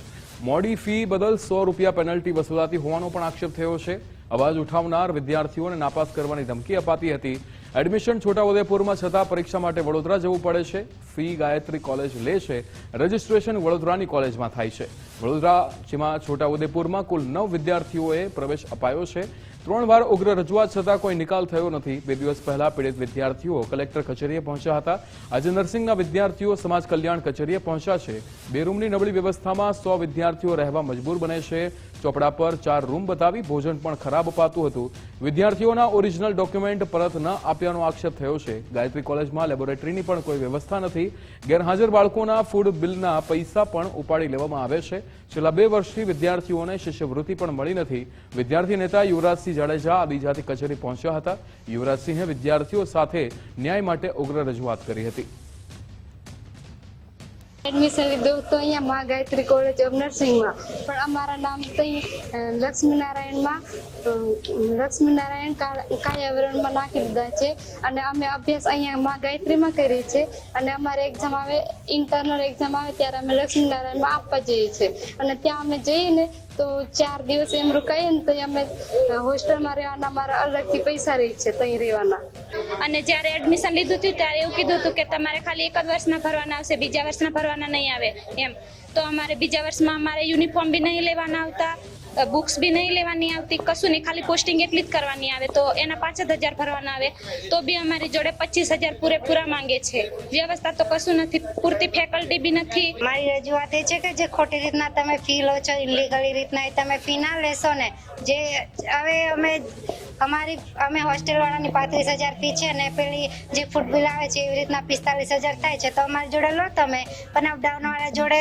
મોડી ફી બદલ 100 રૂપિયા પેનલ્ટી વસૂલાતી હોવાનો પણ આક્ષેપ થયો છે. અવાજ ઉઠાવનાર વિદ્યાર્થીઓને નાપાસ કરવાની ધમકી અપાતી હતી. એડમિશન છોટાઉદેપુરમાં છતાં પરીક્ષા માટે વડોદરા જવું પડે છે. ફી ગાયત્રી કોલેજ લે છે, રજીસ્ટ્રેશન વડોદરાની કોલેજમાં થાય છે. વડોદરા જેમાં છોટાઉદેપુરમાં કુલ 9 વિદ્યાર્થીઓએ પ્રવેશ અપાયો છે. 3 વાર ઉગ્ર રજૂઆત છતાં કોઈ નિકાલ થયો નથી. 2 દિવસ પહેલા પીડિત વિદ્યાર્થીઓ કલેક્ટર કચેરીએ પહોંચ્યા હતા. આજે નર્સિંગના વિદ્યાર્થીઓ સમાજ કલ્યાણ કચેરીએ પહોંચ્યા છે. 2 રૂમની નબળી વ્યવસ્થામાં 100 વિદ્યાર્થીઓ રહેવા મજબૂર બને છે. ચોપડા પર 4 રૂમ બતાવી ભોજન પણ ખરાબ અપાતું હતું. વિદ્યાર્થીઓના ઓરિજિનલ ડોક્યુમેન્ટ પરત ન આપ્યાનો આક્ષેપ થયો છે. ગાયત્રી કોલેજમાં લેબોરેટરીની પણ કોઈ વ્યવસ્થા નથી. ગેરહાજર બાળકોના ફૂડ બિલના પૈસા પણ ઉપાડી લેવામાં આવે છે. છેલ્લા 2 વર્ષથી વિદ્યાર્થીઓને શિષ્યવૃત્તિ પણ મળી નથી. વિદ્યાર્થી નેતા યુવરાજસિંહ જાડેજા આદિજાતિ કચેરી પહોંચ્યા હતા. યુવરાજસિંહે વિદ્યાર્થીઓ સાથે ન્યાય માટે ઉગ્ર રજૂઆત કરી હતી. એડમિશન લીધું તો અહીંયા મા ગાયત્રી કોલેજ ઓફ નર્સિંગમાં, પણ અમારા નામ ત્યાં લક્ષ્મીનારાયણ કાયાવરણમાં નાખી દીધા છે અને અમે અભ્યાસ અહીંયા મા ગાયત્રીમાં કરીએ છીએ અને અમારે એક્ઝામ આવે, ઇન્ટરનલ એક્ઝામ આવે ત્યારે અમે લક્ષ્મીનારાયણમાં આપવા જઈએ છીએ અને ત્યાં અમે જઈએ ને તો 4 દિવસ એમ રોકાઈએ ને તો અમે હોસ્ટેલમાં રહેવાના અમારા અલગથી પૈસા રહી છે ત્યાં રહેવાના. અને જ્યારે એડમિશન લીધું હતું ત્યારે એવું કીધું હતું કે તમારે ખાલી 1 જ વર્ષના ભરવાના આવશે, બીજા વર્ષના ભરવાના નહીં આવે એમ. તો અમારે બીજા વર્ષમાં અમારે યુનિફોર્મ બી નહીં લેવાના આવતા, બુક્સ બી નહીં લેવાની આવતી, કશું નહીં, ખાલી પોસ્ટિંગ એટલી જ કરવાની આવે. તો એના 5,000 ભરવાના આવે તો બી અમારી જોડે 25,000 પૂરેપૂરા માંગે છે. વ્યવસ્થા તો કશું નથી, પૂરતી ફેકલ્ટી બી નથી. મારી રજૂઆત એ છે કે જે ખોટી રીતના તમે ફી લો છો, ઇલીગલી રીતના તમે ફી ના લેશો ને. જે હવે અમે હોસ્ટેલ વાળાની 35,000 ફી છે ને પેલી જે ફૂડ બિલ આવે છે એવી રીતના 45,000 થાય છે. તો અમારી જોડે લો તમે, પણ અપડાઉન વાળા જોડે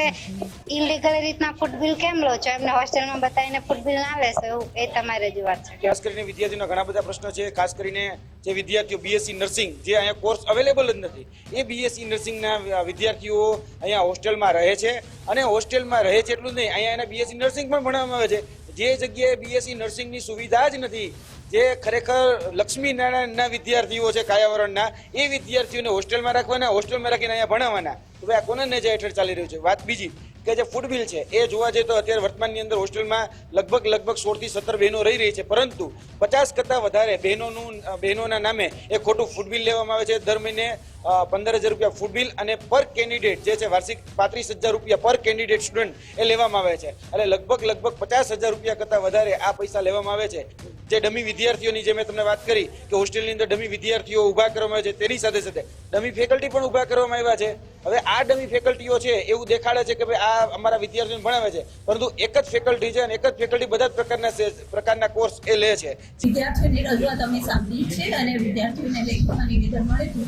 ઇલીગલ રીતના ફૂડ બિલ કેમ લો છો? એમને હોસ્ટેલમાં બતાવીને ફૂડ બિલ ના લેશો, એવું એ તમારી રજૂઆત છે. ખાસ કરીને વિદ્યાર્થીઓના ઘણા બધા પ્રશ્નો છે. ખાસ કરીને જે વિદ્યાર્થીઓ બીએસસી નર્સિંગ, જે અહીંયા કોર્સ અવેલેબલ જ નથી, એ બીએસસી નર્સિંગના વિદ્યાર્થીઓ અહીંયા હોસ્ટેલમાં રહે છે અને હોસ્ટેલમાં રહે છે એટલું જ નહીં, અહીંયા એને બીએસસી નર્સિંગ પણ ભણવામાં આવે છે. જે જગ્યાએ બીએસસી નર્સિંગની સુવિધા જ નથી, જે ખરેખર લક્ષ્મીનારાયણના વિદ્યાર્થીઓ છે કાયાવરણના, એ વિદ્યાર્થીઓને હોસ્ટેલમાં રાખવાના, હોસ્ટેલમાં રાખીને અહીંયા ભણાવવાના. તો ભાઈ આ કોના નેજા હેઠળ ચાલી રહ્યું છે? વાત બીજી કે જે ફૂડ બિલ છે એ જોવા જઈએ તો અત્યારે વર્તમાનની અંદર હોસ્ટેલમાં લગભગ 16 થી 17 બહેનો રહી રહી છે, પરંતુ 50 કરતાં વધારે બહેનોના નામે એ ખોટું ફૂડ બિલ લેવામાં આવે છે. દર મહિને 15,000 રૂપિયા ફૂડ બિલ અને પર કેન્ડિડેટ જે છે વાર્ષિક 35,000 રૂપિયા પર કેન્ડિડેટ સ્ટુડન્ટ એ લેવામાં આવે છે. એટલે લગભગ 50,000 રૂપિયા કરતાં વધારે આ પૈસા લેવામાં આવે છે. જે ડમી વિદ્યાર્થીઓની જે મેં તમને વાત કરી કે હોસ્ટેલની અંદર ડમી વિદ્યાર્થીઓ ઊભા કરવામાં આવે છે, તેની સાથે સાથે ડમી ફેકલ્ટી પણ ઊભા કરવામાં આવ્યા છે. હવે આ ડમી ફેકલ્ટીઓ છે એવું દેખાડે છે કે ભાઈ આ અમારા વિદ્યાર્થીઓને ભણાવે છે, પરંતુ એક જ ફેકલ્ટી છે અને એક જ ફેકલ્ટી બધા જ પ્રકારના કોર્સ એ લે છે. વિદ્યાર્થીઓની રજૂઆત અમે સાંભળી છે અને વિદ્યાર્થીઓને લેખિતમાં નિવેદન મળે છે.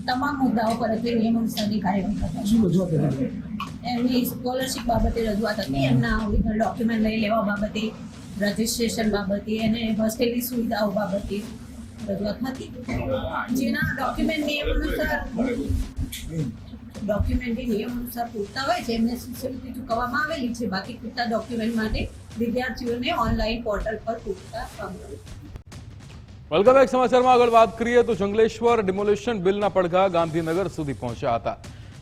તમામ મુદ્દાઓ પર અત્યારે નિયમોની કાર્યવાહી કરતા એમની સ્કોલરશીપ બાબતે રજૂઆત હતી, એમના ઓરિજિનલ ડોક્યુમેન્ટ લઈ લેવા બાબતે, રજિસ્ટ્રેશન બાબતે અને હોસ્ટેલની સુવિધાઓ બાબતે રજૂઆત હતી. જેના ડોક્યુમેન્ટ નિયમ અનુસાર પૂરતા હોય છે એમને શિષ્યવૃત્તિ ચૂકવવામાં આવેલી છે. બાકી પૂરતા ડોક્યુમેન્ટ માટે વિદ્યાર્થીઓને ઓનલાઈન પોર્ટલ પર પૂરતા વેલકમ બેક. સમાચારમાં આગળ વાત કરીએ તો જંગલેશ્વર ડિમોલિશન બિલના પડઘા ગાંધીનગર સુધી પહોંચ્યા હતા.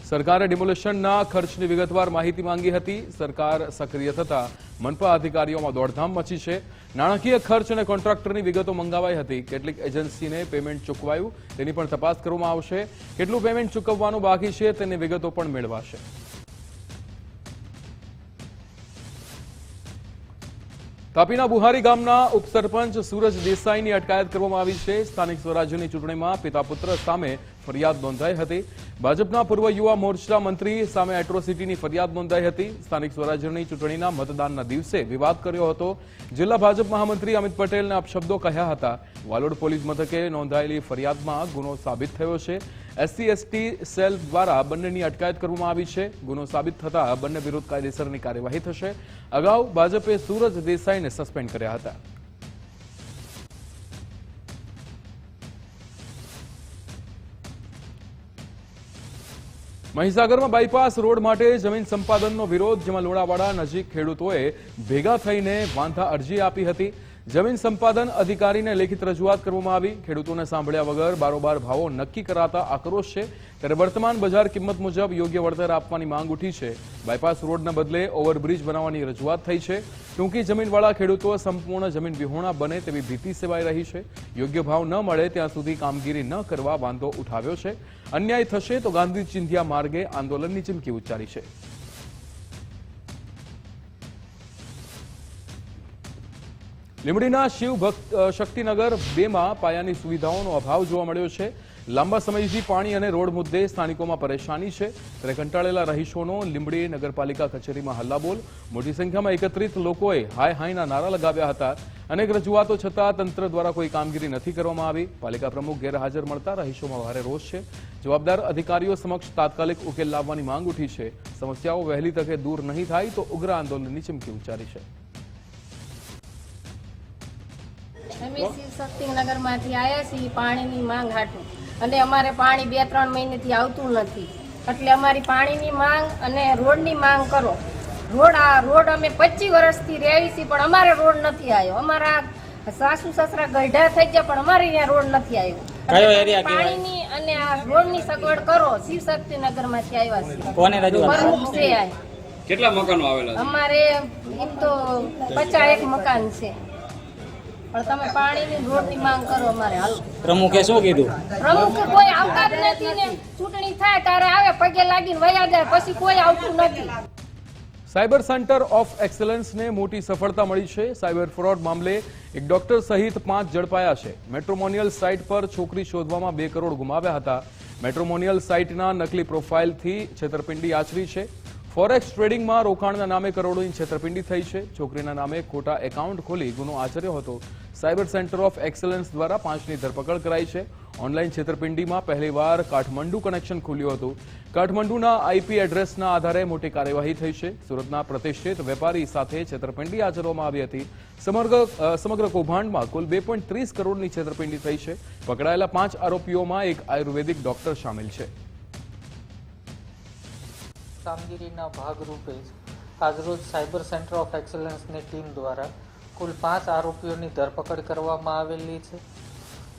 સરકારે ડિમોલિશનના ખર્ચની વિગતવાર માહિતી માંગી હતી. સરકાર સક્રિય થતા મનપા અધિકારીઓમાં દોડધામ મચી છે. નાણાકીય ખર્ચ અને કોન્ટ્રાક્ટરની વિગતો મંગાવાઈ હતી. કેટલીક એજન્સીને પેમેન્ટ ચૂકવાયું તેની પણ તપાસ કરવામાં આવશે. કેટલું પેમેન્ટ ચૂકવવાનું બાકી છે તેની વિગતો પણ મેળવાશે. તાપીના બુહારી ગામના ઉપસરપંચ સૂરજ દેસાઈની અટકાયત કરવામાં આવી છે. સ્થાનિક સ્વરાજ્યની ચૂંટણીમાં પિતા પુત્ર સામે ફરિયાદ નોંધાઈ હતી. ભાજપના પૂર્વ યુવા મોરચા મંત્રી સામે એટ્રોસિટીની ફરિયાદ નોંધાઈ હતી. સ્થાનિક સ્વરાજ્યની ચૂંટણીના મતદાનના દિવસે વિવાદ કર્યો હતો. જિલ્લા ભાજપ મહામંત્રી અમિત પટેલને અપશબ્દો કહ્યા હતા. વાલોડ પોલીસ મથકે નોંધાયેલી ફરિયાદમાં ગુનો સાબિત થયો છે. SC/ST સેલ દ્વારા બંનેની અટકાયત કરવામાં આવી છે. ગુનો સાબિત થતા બંને વિરુદ્ધ કાયદેસરની કાર્યવાહી થશે. અગાઉ ભાજપે સૂરજ દેસાઈને સસ્પેન્ડ કર્યા હતા. મહીસાગરમાં બાયપાસ રોડ માટે જમીન સંપાદનનો વિરોધ, જેમાં લોણાવાડા નજીક ખેડૂતોએ ભેગા થઈને વાંધા અરજી આપી હતી. જમીન સંપાદન અધિકારીને લેખિત રજૂઆત કરવામાં આવી. ખેડૂતોને સાંભળ્યા વગર બારોબાર ભાવો નક્કી કરાતા આક્રોશ છે. ત્યારે વર્તમાન બજાર કિંમત મુજબ યોગ્ય વળતર આપવાની માંગ ઉઠી છે. બાયપાસ રોડના બદલે ઓવરબ્રિજ બનાવવાની રજૂઆત થઈ છે. ટૂંકી જમીનવાળા ખેડૂતો સંપૂર્ણ જમીન વિહોણા બને તેવી ભીતિ સેવાઈ રહી છે. યોગ્ય ભાવ ન મળે ત્યાં સુધી કામગીરી ન કરવા વાંધો ઉઠાવ્યો છે. અન્યાય થશે તો ગાંધી ચિંધ્યા માર્ગે આંદોલનની ચીમકી ઉચ્ચારી છે. લીંબડીના શિવ શક્તિનગર 2માં પાયાની સુવિધાઓનો અભાવ જોવા મળ્યો છે. લાંબા સમયથી પાણી અને રોડ મુદ્દે સ્થાનિકોમાં પરેશાની છે ત્યારે કંટાળેલા રહીશોનો લીંબડી નગરપાલિકા કચેરીમાં હલ્લાબોલ. મોટી સંખ્યામાં એકત્રિત લોકોએ હાય હાયના નારા લગાવ્યા હતા. અનેક રજૂઆતો છતાં તંત્ર દ્વારા કોઈ કામગીરી નથી કરવામાં આવી. પાલિકા પ્રમુખ ગેરહાજર મળતા રહીશોમાં ભારે રોષ છે. જવાબદાર અધિકારીઓ સમક્ષ તાત્કાલિક ઉકેલ લાવવાની માંગ ઉઠી છે. સમસ્યાઓ વહેલી તકે દૂર નહીં થાય તો ઉગ્ર આંદોલનની ચીમકી ઉચ્ચારી છે. અમે શિવશક્તિનગરમાંથી આવ્યા છીએ પાણીની માંગ હાટું, અને અમારે પાણી 2-3 મહિનેથી આવતું નથી. એટલે અમારી પાણીની માંગ અને રોડની માંગ કરો. રોડ અમે 25 વર્ષથી રહેવી છીએ, પણ અમારે રોડ નથી આવ્યો. અમારા સાસુ સસરા ગઢા થઈ ગયા, પણ અમારે અહીંયા રોડ નથી આવ્યો. પાણીની અને આ રોડની સગવડ કરો. શિવશક્તિનગરમાંથી આવ્યા છીએ. પ્રમુખ છે આ. કેટલા મકાનો આવેલા અમારે એમ તો 51 મકાન છે, પણ તમે પાણીની રોડની માંગ કરો. અમારે હાલ પ્રમુખે શું કીધું? પ્રમુખ કોઈ આવતા જ નથી ને ચૂંટણી થાય ત્યારે આવે, પગે લાગીને વયા જાય, પછી કોઈ આવતું નથી. સાયબર સેન્ટર ઓફ એક્સલન્સને મોટી સફળતા મળી છે. સાયબર ફ્રોડ મામલે એક ડોક્ટર સહિત 5 ઝડપાયા છે. મેટ્રોમોનિયલ સાઇટ પર છોકરી શોધવામાં 2 કરોડ ગુમાવ્યા હતા. મેટ્રોમોનિયલ સાઇટના નકલી પ્રોફાઇલથી છેતરપિંડી આચરી છે. ફોરેક્સ ટ્રેડિંગમાં રોકાણના નામે કરોડોની છેતરપિંડી થઈ છે. છોકરીના નામે ખોટા એકાઉન્ટ ખોલી ગુનો આચર્યો હતો. સાયબર સેન્ટર ઓફ એક્સલન્સ દ્વારા 5ની ધરપકડ કરાઈ છે. ઓનલાઈન છેતરપિંડીમાં પહેલીવાર કાઠમંડુ કનેક્શન ખુલ્યું હતું. કાઠમંડુના આઈપી એડ્રેસના આધારે મોટી કાર્યવાહી થઈ છે. સુરતના પ્રતિષ્ઠિત વેપારી સાથે છેતરપિંડી આચરવામાં આવી હતી. સમગ્ર કૌભાંડમાં કુલ 2.30 કરોડની છેતરપિંડી થઈ છે. પકડાયેલા 5 આરોપીઓમાં એક આયુર્વેદિક ડોક્ટર સામેલ છે. કામગીરીના ભાગરૂપે આજરોજ સાયબર સેન્ટર ઓફ એક્સલન્સની ટીમ દ્વારા કુલ 5 આરોપીઓની ધરપકડ કરવામાં આવેલી છે.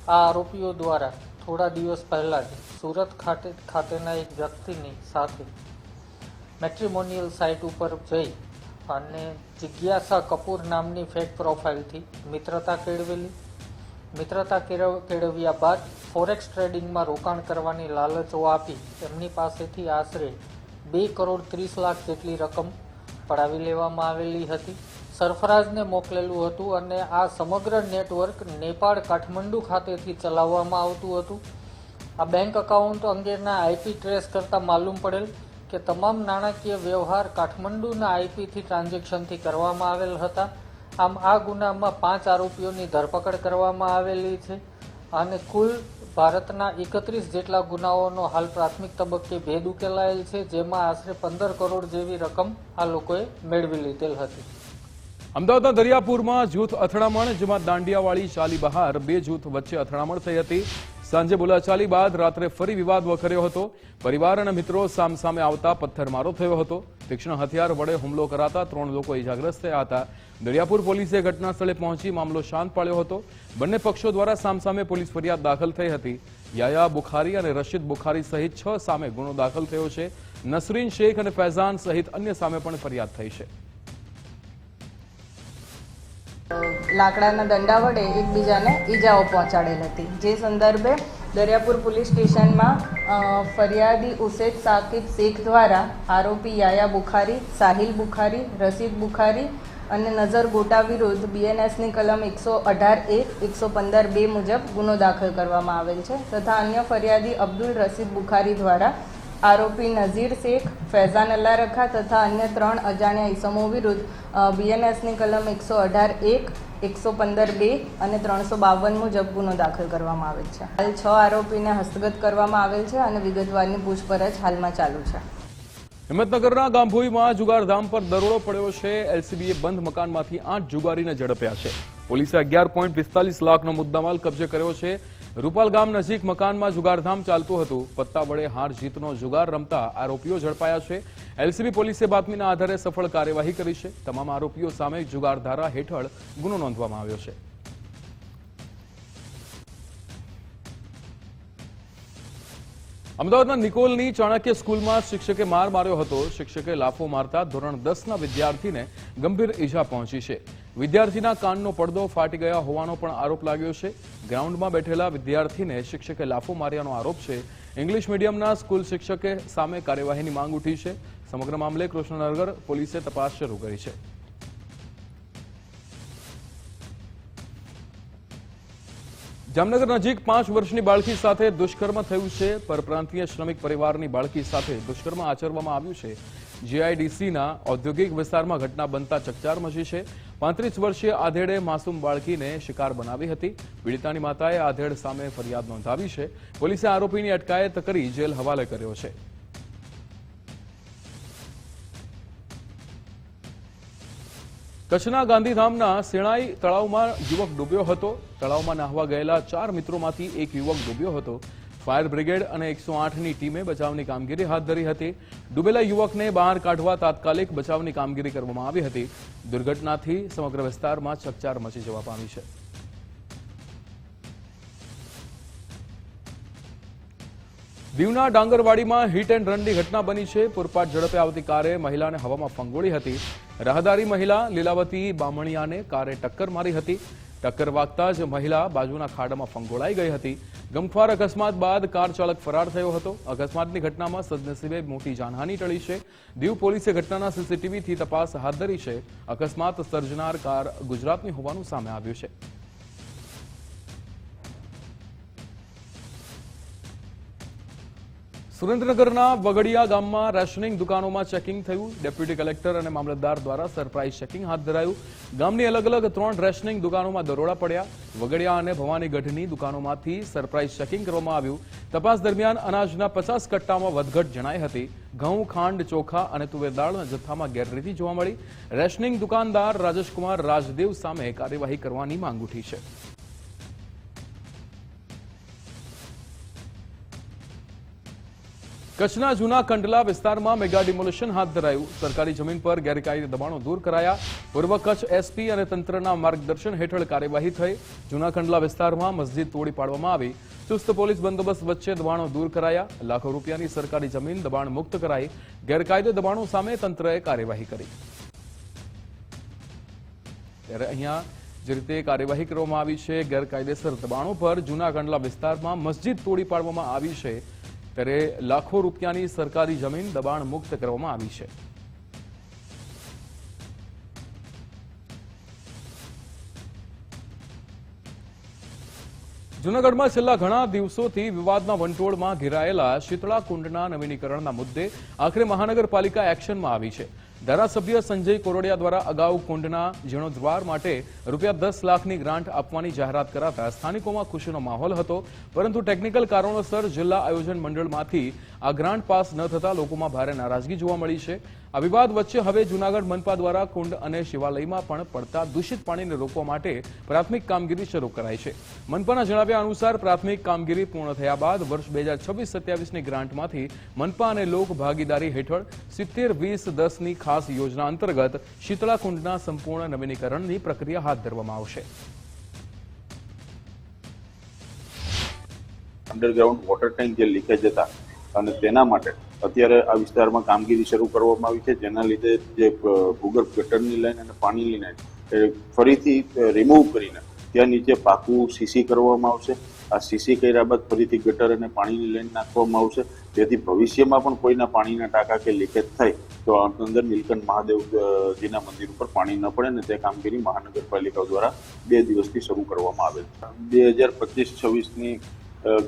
આ આરોપીઓ દ્વારા થોડા દિવસ પહેલા જ સુરત ખાતેના એક વ્યક્તિની સાથે મેટ્રિમોનિયલ સાઇટ ઉપર જઈ અને જિજ્ઞાસા કપૂર નામની ફેક પ્રોફાઇલથી મિત્રતા કેળવેલી. મિત્રતા કેળવ્યા બાદ ફોરેક્સ ટ્રેડિંગમાં રોકાણ કરવાની લાલચો આપી એમની પાસેથી આશરે 2 કરોડ 30 લાખ જેટલી રકમ પડાવી લેવામાં આવેલી હતી. સરફરાઝને મોકલેલું હતું અને આ સમગ્ર નેટવર્ક નેપાળ કાઠમંડુ ખાતેથી ચલાવવામાં આવતું હતું. આ બેંક એકાઉન્ટ અંગેના આઈપી ટ્રેસ કરતાં માલુમ પડેલ કે તમામ નાણાકીય વ્યવહાર કાઠમંડુના આઈપીથી ટ્રાન્ઝેક્શનથી કરવામાં આવેલ હતા. આમ આ ગુનામાં 5 આરોપીઓની ધરપકડ કરવામાં આવેલી છે અને કુલ ભારતના 31 જેટલા ગુનાઓનો હાલ પ્રાથમિક તબક્કે ભેદ ઉકેલાયેલ છે, જેમાં આશરે 15 કરોડ જેવી રકમ આ લોકોએ મેળવી લીધેલ હતી. અમદાવાદના દરિયાપુરમાં જૂથ અથડામણ, જેમાં દાંડિયાવાળી ચાલી બહાર 2 જૂથ વચ્ચે અથડામણ થઈ હતી. સાંજે બોલાચાલી બાદ રાત્રે ફરી વિવાદ વકર્યો હતો. પરિવાર અને મિત્રો સામસામે આવતા પથ્થરમારો થયો હતો. તીક્ષ્ણ હથિયાર વડે હુમલો કરાતા 3 લોકો ઇજાગ્રસ્ત થયા હતા. દરિયાપુર પોલીસે ઘટના સ્થળે પહોંચી મામલો શાંત પાડ્યો હતો. બંને પક્ષો દ્વારા સામસામે પોલીસ ફરિયાદ દાખલ થઈ હતી. યાયા બુખારી અને રશીદ બુખારી સહિત 6 સામે ગુનો દાખલ થયો છે. નસરીન શેખ અને ફૈઝાન સહિત અન્ય સામે પણ ફરિયાદ થઈ છે. લાકડાના દંડા વડે એકબીજાને ઈજાઓ પહોંચાડેલ હતી, જે સંદર્ભે દરિયાપુર પોલીસ સ્ટેશનમાં ફરિયાદી ઉસેદ સાકિબ શેખ દ્વારા આરોપી યાયા બુખારી, સાહિલ બુખારી, રશીદ બુખારી અને નઝર ગોટા વિરુદ્ધ બીએનએસની કલમ 118(1), 115(2) મુજબ ગુનો દાખલ કરવામાં આવેલ છે તથા અન્ય ફરિયાદી અબ્દુલ રશીદ બુખારી દ્વારા આરોપી નઝીર શેખ, ફૈઝાન અલ્લા રખા તથા અન્ય 3 અજાણ્યા ઇસમો વિરુદ્ધ બીએનએસની કલમ 118(1), 115(2) અને 352 મુજબ ગુનો દાખલ કરવામાં આવેલ છે. હાલ 6 આરોપીને હસ્તગત કરવામાં આવેલ છે અને વિગતવારની પૂછપરછ હાલમાં ચાલુ છે. હિંમતનગરના ગાંભોઈમાં જુગારધામ પર દરોડો પડ્યો છે. એલસીબીએ બંધ મકાનમાંથી 8 જુગારીને ઝડપ્યા છે. પોલીસે 11.45 લાખનો મુદ્દામાલ કબજે કર્યો છે. રૂપાલ ગામ નજીક મકાનમાં જુગારધામ ચાલતું હતું. પત્તા વડે હાર જીતનો જુગાર રમતા આરોપીઓ ઝડપાયા છે. એલસીબી પોલીસે બાતમીના આધારે સફળ કાર્યવાહી કરી છે. તમામ આરોપીઓ સામે જુગાર ધારા હેઠળ ગુનો નોંધવામાં આવ્યો છે. અમદાવાદના નિકોલની ચાણક્ય સ્કૂલમાં શિક્ષકે માર માર્યો હતો. શિક્ષકે લાફો મારતા ધોરણ 10ના વિદ્યાર્થીને ગંભીર ઈજા પહોંચી છે. વિદ્યાર્થીના કાનનો પડદો ફાટી ગયા હોવાનો પણ આરોપ લાગ્યો છે. ગ્રાઉન્ડમાં બેઠેલા વિદ્યાર્થીને શિક્ષકે લાફો માર્યાનો આરોપ છે. ઇંગ્લિશ મીડિયમના સ્કૂલ શિક્ષકે સામે કાર્યવાહીની માંગ ઉઠી છે. સમગ્ર મામલે કૃષ્ણનગર પોલીસે તપાસ શરૂ કરી છે. જામનગર નજીક 5 વર્ષની બાળકી સાથે દુષ્કર્મ થયું છે. પરપ્રાંતીય શ્રમિક પરિવારની બાળકી સાથે દુષ્કર્મ આચરવામાં આવ્યું છે. જીઆઈડીસીના ઔદ્યોગિક વિસ્તારમાં ઘટના બનતા ચકચાર મચી છે. 35 વર્ષીય આધેડે માસૂમ બાળકીને શિકાર બનાવી હતી. પીડિતાની માતાએ આધેડ સામે ફરિયાદ નોંધાવી છે. પોલીસે આરોપીની અટકાયત કરી જેલ હવાલે કર્યો છે. કચ્છના ગાંધીધામના સેણાઈ તળાવમાં યુવક ડૂબ્યો હતો. તળાવમાં નહાવા ગયેલા 4 મિત્રોમાંથી એક યુવક ડૂબ્યો હતો. ફાયર બ્રિગેડ અને 108ની ટીમે બચાવની કામગીરી હાથ ધરી હતી. ડૂબેલા યુવકને બહાર કાઢવા તાત્કાલિક બચાવની કામગીરી કરવામાં આવી હતી. દુર્ઘટનાથી સમગ્ર વિસ્તારમાં ચકચાર મચી જવા પામી છે. દીવના ડાંગરવાડીમાં હિટ એન્ડ રનની ઘટના બની છે. પૂરપાટ ઝડપે આવતી કારે મહિલાને હવામાં ફંગોળી હતી. રાહદારી મહિલા લીલાવતી બામણિયાને કારે ટક્કર મારી હતી. ટક્કર વાગતા જ મહિલા બાજુના ખાડામાં ફંગોળાઈ ગઈ હતી. ગમખ્વાર અકસ્માત બાદ કાર ચાલક ફરાર થયો હતો. અકસ્માતની ઘટનામાં સદનસીબે મોટી જાનહાની ટળી છે. દીવ પોલીસે ઘટનાના સીસીટીવીથી તપાસ હાથ ધરી છે. અકસ્માત સર્જનાર કાર ગુજરાતની હોવાનું સામે આવ્યું છે. સુરેન્દ્રનગરના વગડિયા ગામમાં રેશનિંગ દુકાનોમાં ચેકિંગ થયું. ડેપ્યુટી કલેક્ટર અને મામલતદાર દ્વારા સરપ્રાઇઝ ચેકિંગ હાથ ધરાયું. ગામની અલગ અલગ 3 રેશનિંગ દુકાનોમાં દરોડા પડ્યા. વગડિયા અને ભવાનીગઢની દુકાનોમાંથી સરપ્રાઇઝ ચેકિંગ કરવામાં આવ્યું. તપાસ દરમિયાન અનાજના 50 કટ્ટામાં વધઘટ જણાઈ હતી. ઘઉં, ખાંડ, ચોખા અને તુવેર દાળના જથ્થામાં ગેરરીતિ જોવા મળી. રેશનિંગ દુકાનદાર રાજેશકુમાર રાજદેવ સામે કાર્યવાહી કરવાની માંગ ઉઠી છે. કચ્છના જૂના કંડલા વિસ્તારમાં મેગા ડિમોલિશન હાથ ધરાયું. સરકારી જમીન પર ગેરકાયદે દબાણો દૂર કરાયા. પૂર્વ કચ્છ એસપી અને તંત્રના માર્ગદર્શન હેઠળ કાર્યવાહી થઈ. જૂના કંડલા વિસ્તારમાં મસ્જિદ તોડી પાડવામાં આવી. ચુસ્ત પોલીસ બંદોબસ્ત વચ્ચે દબાણો દૂર કરાયા. લાખો રૂપિયાની સરકારી જમીન દબાણ મુક્ત કરાઈ. ગેરકાયદે દબાણો સામે તંત્રએ કાર્યવાહી કરી. ત્યારે અહીંયા જે રીતે કાર્યવાહી કરવામાં આવી છે ગેરકાયદેસર દબાણો પર જૂના કંડલા વિસ્તારમાં મસ્જિદ તોડી પાડવામાં આવી છે. ત્યારે લાખો રૂપિયાની સરકારી જમીન દબાણ મુક્ત કરવામાં આવી છે. જૂનાગઢમાં છેલ્લા ઘણા દિવસોથી વિવાદના વંટોળમાં ઘેરાયેલા શીતળા કુંડના નવીનીકરણના મુદ્દે આખરે મહાનગરપાલિકા એક્શનમાં આવી છે. ધારાસભ્ય સંજય કોરડિયા દ્વારા અગાઉ કુંડના જીર્ણોદ્ધાર માટે રૂપિયા 10 લાખની ગ્રાન્ટ આપવાની જાહેરાત કરાતા સ્થાનિકોમાં ખુશીનો માહોલ હતો. પરંતુ ટેકનિકલ કારણોસર જિલ્લા આયોજન મંડળમાંથી આ ગ્રાન્ટ પાસ ન થતા લોકોમાં ભારે નારાજગી જોવા મળી છે. આ વિવાદ વચ્ચે હવે જૂનાગઢ મનપા દ્વારા કુંડ અને શિવાલયમાં પણ પડતા દૂષિત પાણીને રોકવા માટે પ્રાથમિક કામગીરી શરૂ કરાઈ છે. મનપાના જણાવ્યા અનુસાર પ્રાથમિક કામગીરી પૂર્ણ થયા બાદ વર્ષ 2026-27ની ગ્રાન્ટમાંથી મનપા અને લોક ભાગીદારી હેઠળ 70-20-10ની ખાસ યોજના અંતર્ગત શીતળા કુંડના સંપૂર્ણ નવીનીકરણની પ્રક્રિયા હાથ ધરવામાં આવશે. અંડરગ્રાઉન્ડ વોટર ટેન્ક જે લીકેજ હતા અને તેના માટે અત્યારે આ વિસ્તારમાં કામગીરી શરૂ કરવામાં આવી છે. જેના લીધે જે ભૂગર્ભ ગટરની લાઈન અને પાણીની લાઈન ફરીથી રિમૂવ કરીને ત્યાં નીચે પાકું સીસી કરવામાં આવશે. આ સીસી કર્યા બાદ ફરીથી ગટર અને પાણીની લાઈન નાખવામાં આવશે, જેથી ભવિષ્યમાં પણ કોઈના પાણીના ટાંકા કે લીકેજ થાય તો અંદર નીલકંઠ મહાદેવજીના મંદિર ઉપર પાણી ન પડે ને તે કામગીરી મહાનગરપાલિકા દ્વારા 2 દિવસથી શરૂ કરવામાં આવેલ છે. 2025-26ની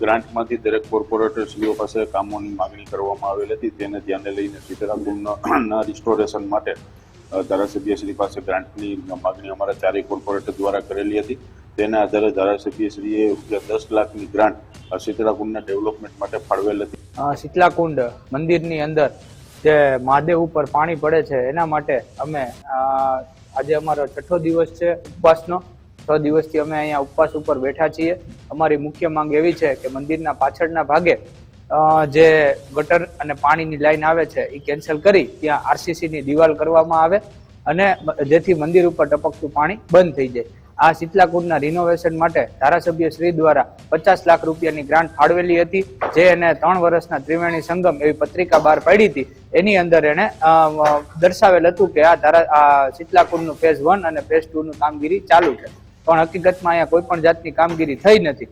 ગ્રાન્ટમાંથી દરેક કોર્પોરેટરશ્રીઓ પાસે કામોની માગણી કરવામાં આવેલ હતી. તેને ધ્યાને લઈને શીતળા કુંડના રિસ્ટોરેશન માટે ધારાસભ્યશ્રી પાસે ગ્રાન્ટની માગણી અમારા 4 કોર્પોરેટર દ્વારા કરેલી હતી. તેના આધારે ધારાસભ્યશ્રીએ રૂપિયા 10 લાખની ગ્રાન્ટ શીતળા કુંડના ડેવલપમેન્ટ માટે ફાળવેલ હતી. શીતળા કુંડ મંદિરની અંદર જે મહાદેવ ઉપર પાણી પડે છે એના માટે અમે આજે અમારો 6થો દિવસ છે ઉપવાસનો. 6 દિવસથી અમે અહીંયા ઉપવાસ ઉપર બેઠા છીએ. અમારી મુખ્ય માંગ એવી છે કે મંદિરના પાછળના ભાગે જે ગટર અને પાણીની લાઈન આવે છે એ કેન્સલ કરી ત્યાં આરસીસીની દિવાલ કરવામાં આવે અને જેથી મંદિર ઉપર ટપકતું પાણી બંધ થઈ જાય. આ શીતળા કુંડના રિનોવેશન માટે ધારાસભ્ય શ્રી દ્વારા 50 લાખ રૂપિયાની ગ્રાન્ટ ફાળવેલી હતી, જે એને 3 વર્ષના ત્રિવેણી સંગમ એવી પત્રિકા બહાર પાડી હતી. એની અંદર એને દર્શાવેલ હતું કે આ શીતળા કુંડનું ફેઝ 1 અને ફેઝ 2નું કામગીરી ચાલુ છે, પણ હકીકતમાં અહીંયા કોઈ પણ જાતની કામગીરી થઈ નથી.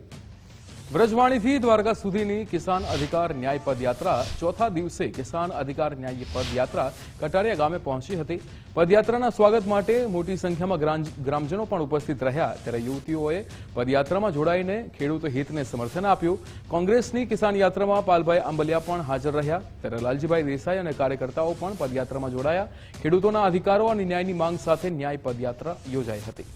વ્રજવાણીથી દ્વારકા સુધીની કિસાન અધિકાર ન્યાય પદયાત્રા ચોથા દિવસે કિસાન અધિકાર ન્યાય પદયાત્રા કટારિયા ગામે પહોંચી હતી. પદયાત્રાના સ્વાગત માટે મોટી સંખ્યામાં ગ્રામજનો પણ ઉપસ્થિત રહ્યા. ત્યારે યુવતીઓએ પદયાત્રામાં જોડાઈને ખેડૂત હિતને સમર્થન આપ્યું. કોંગ્રેસની કિસાન યાત્રામાં પાલભાઈ આંબલિયા પણ હાજર રહ્યા. ત્યારે લાલજીભાઈ દેસાઈ અને કાર્યકર્તાઓ પણ પદયાત્રામાં જોડાયા. ખેડૂતોના અધિકારો અને ન્યાયની માંગ સાથે ન્યાય પદયાત્રા યોજાઈ હતી.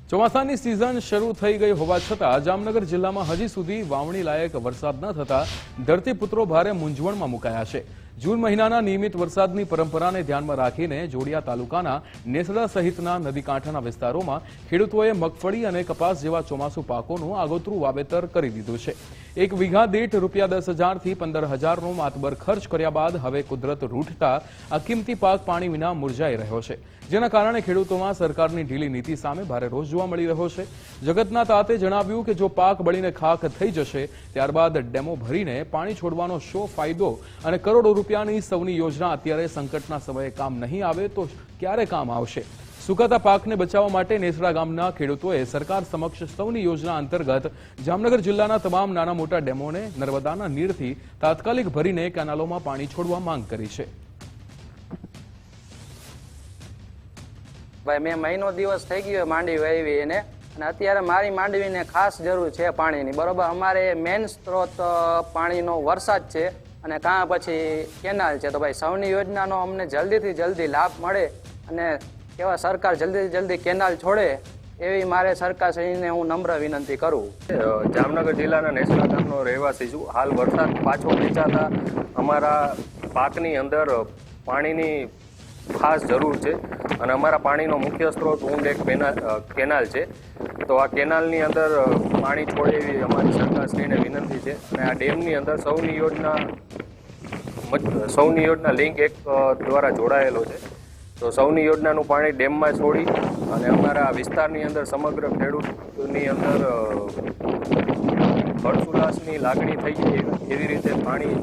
ચોમાસાની સિઝન શરૂ થઈ ગઈ હોવા છતાં જામનગર જિલ્લામાં હજી સુધી વાવણી લાયક વરસાદ ન થતા ધરતીપુત્રો ભારે મૂંઝવણમાં મુકાયા છે. જૂન મહિનાના નિયમિત વરસાદની પરંપરાને ધ્યાનમાં રાખીને જોડિયા તાલુકાના નેસડા સહિતના નદીકાંઠાના વિસ્તારોમાં ખેડૂતોએ મગફળી અને કપાસ જેવા ચોમાસુ પાકોનું આગોતરું વાવેતર કરી દીધું છે. એક વીઘા દીઠ ₹10,000 થી 15,000નો માતબર ખર્ચ કર્યા બાદ હવે કુદરત રૂઠતા આ કિંમતી પાક પાણી વિના મુરઝાઈ રહ્યો છે. જેના કારણે ખેડૂતોમાં સરકારની ઢીલી નીતિ સામે ભારે રોષ જોવા મળી રહ્યો છે. જગતના તાતે જણાવ્યું કે જો પાક બળીને ખાખ થઈ જશે ત્યારબાદ ડેમો ભરીને પાણી છોડવાનો શો ફાયદો અને કરોડો રૂપિયાની સૌની યોજના અત્યારે સંકટના સમયે કામ નહીં આવે તો ક્યારે કામ આવશે? સુકાતા પાકને બચાવવા માટે નેસડા ગામના ખેડૂતોએ સરકાર સમક્ષ સૌની યોજના અંતર્ગત જામનગર જિલ્લાના તમામ નાના મોટા ડેમોને નર્મદાના નીરથી તાત્કાલિક ભરીને કેનાલોમાં પાણી છોડવા માંગ કરી છે. ભાઈ મેં મહિનો દિવસ થઈ ગયો માંડવી વાવી એને, અને અત્યારે મારી માંડવીને ખાસ જરૂર છે પાણીની. બરોબર, અમારે મેન સ્ત્રોત પાણીનો વરસાદ છે અને કાં પછી કેનાલ છે. તો ભાઈ સૌની યોજનાનો અમને જલ્દીથી જલ્દી લાભ મળે અને કેવા સરકાર જલ્દીથી જલ્દી કેનાલ છોડે એવી મારે સરકારશ્રીને હું નમ્ર વિનંતી કરું. જામનગર જિલ્લાના નેસડા ગામનો રહેવાસી છું. હાલ વરસાદ પાછો ખેંચાતા અમારા પાકની અંદર પાણીની ખાસ જરૂર છે અને અમારા પાણીનો મુખ્ય સ્ત્રોત ઊંડ એક કેનાલ છે. તો આ કેનાલની અંદર પાણી છોડે એવી અમારી સરકારશ્રીને વિનંતી છે. અને આ ડેમની અંદર સૌની યોજના લિંક એક દ્વારા જોડાયેલો છે. તો સૌની યોજનાનું પાણી ડેમમાં છોડી અને અમારા વિસ્તારની અંદર સમગ્ર ખેડૂતની અંદર હર્ષોલ્લાસની લાગણી થઈ જાય એવી રીતે પાણી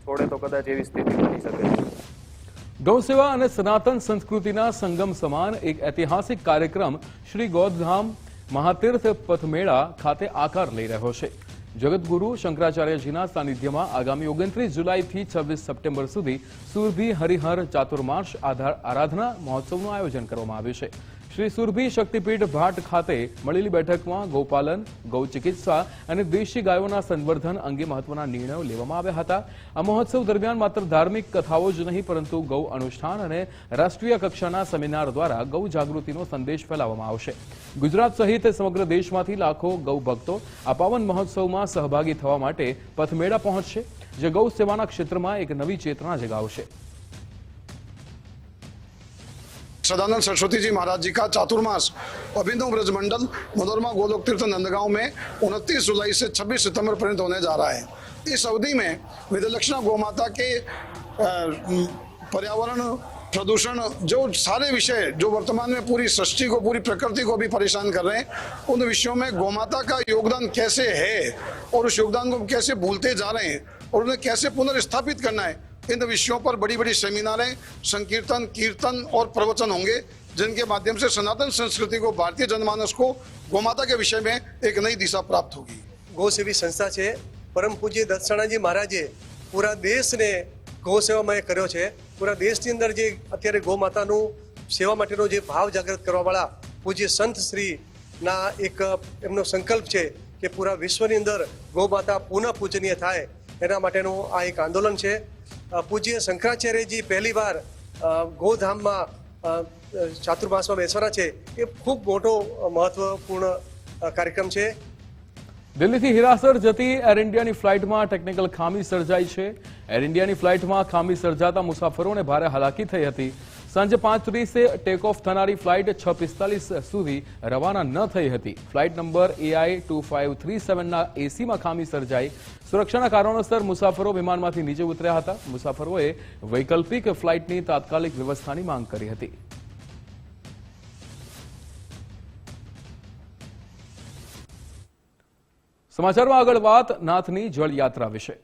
છોડે તો કદાચ એવી સ્થિતિ બની શકે છે. ગૌસેવા અને સનાતન સંસ્કૃતિના સંગમ સમાન એક ઐતિહાસિક કાર્યક્રમ શ્રી ગોધધામ મહાતીર્થ પથમેળા ખાતે આકાર લઈ રહ્યો છે. જગતગુરુ શંકરાચાર્યજીના સાનિધ્યમાં આગામી 29 જુલાઈથી 26 સપ્ટેમ્બર સુધી સુરભી હરિહર ચાતુર્માસ આરાધના મહોત્સવનું આયોજન કરવામાં આવ્યું છે. શ્રી સુરભી શક્તિપીઠ ભાટ ખાતે મળેલી બેઠકમાં ગૌપાલન, ગૌ ચિકિત્સા અને દેશી ગાયોના સંવર્ધન અંગે મહત્વના નિર્ણયો લેવામાં આવ્યા હતા. આ મહોત્સવ દરમિયાન માત્ર ધાર્મિક કથાઓ જ નહીં પરંતુ ગૌ અનુષ્ઠાન અને રાષ્ટ્રીય કક્ષાના સેમિનાર દ્વારા ગૌ જાગૃતિનો સંદેશ ફેલાવવામાં આવશે. ગુજરાત સહિત સમગ્ર દેશમાંથી લાખો ગૌ ભક્તો આ પાવન મહોત્સવમાં સહભાગી થવા માટે પથમેળા પહોંચશે, જે ગૌ સેવાના ક્ષેત્રમાં એક નવી ચેतना जगावશે. सदानंद सरस्वती जी महाराज जी का चातुर्मास अभिनव ब्रज मंडल मनोरमा गोलोक तीर्थ नंदगांव में 29 जुलाई से 26 सितंबर पर्यंत होने जा रहा है. इस अवधि में विधिलक्षणा गौमाता के पर्यावरण प्रदूषण जो सारे विषय जो वर्तमान में पूरी सृष्टि को, पूरी प्रकृति को भी परेशान कर रहे हैं, उन विषयों में गौमाता का योगदान कैसे है और उस योगदान को कैसे भूलते जा रहे हैं और उन्हें कैसे पुनर्स्थापित करना है, इन विषयों पर बड़ी बड़ी सेमिनारें, संकीर्तन, कीर्तन और प्रवचन होंगे, जिनके माध्यम से सनातन संस्कृति को, भारतीय जनमानस को गौमाता के विषय में एक नई दिशा प्राप्त होगी. गौ सेवी संस्था है. परम पूज्य दत्ताणाजी महाराजे पूरा देश ने गौ सेवामय कर्यो छे. पूरा देशनी अंदर जे अत्यारे गौ मातानु सेवा माटेनो जे भाव जागृत करवावाळा पूज्य संत श्री ना एक एमनो संकल्प छे के पूरा विश्वनी अंदर गौ माता पुनः पूजनीय थाय एना माटेनो आ एक आंदोलन छे. पूज्य शंकराचार्य जी पहली बार गौधाम में चातुर्मास में बेसवाना है. ये खूब मोटो महत्वपूर्ण कार्यक्रम है. દિલ્હીથી હિરાસર જતી એર ઇન્ડિયાની ફ્લાઇટમાં ટેકનિકલ ખામી સર્જાઈ છે. એર ઇન્ડિયાની ફ્લાઇટમાં ખામી સર્જાતા મુસાફરોને ભારે હાલાકી થઈ હતી. સાંજે 5:30 ટેક ઓફ થનારી ફ્લાઇટ 6:45 સુધી રવાના ન થઈ હતી. ફ્લાઇટ નંબર AI 2537ના એસીમાં ખામી સર્જાઈ. સુરક્ષાના કારણોસર મુસાફરો વિમાનમાંથી નીચે ઉતર્યા હતા. મુસાફરોએ વૈકલ્પિક ફ્લાઇટની તાત્કાલિક વ્યવસ્થાની માંગ કરી હતી. સમાચારમાં આગળ વાત નાથની જળ યાત્રા વિશે.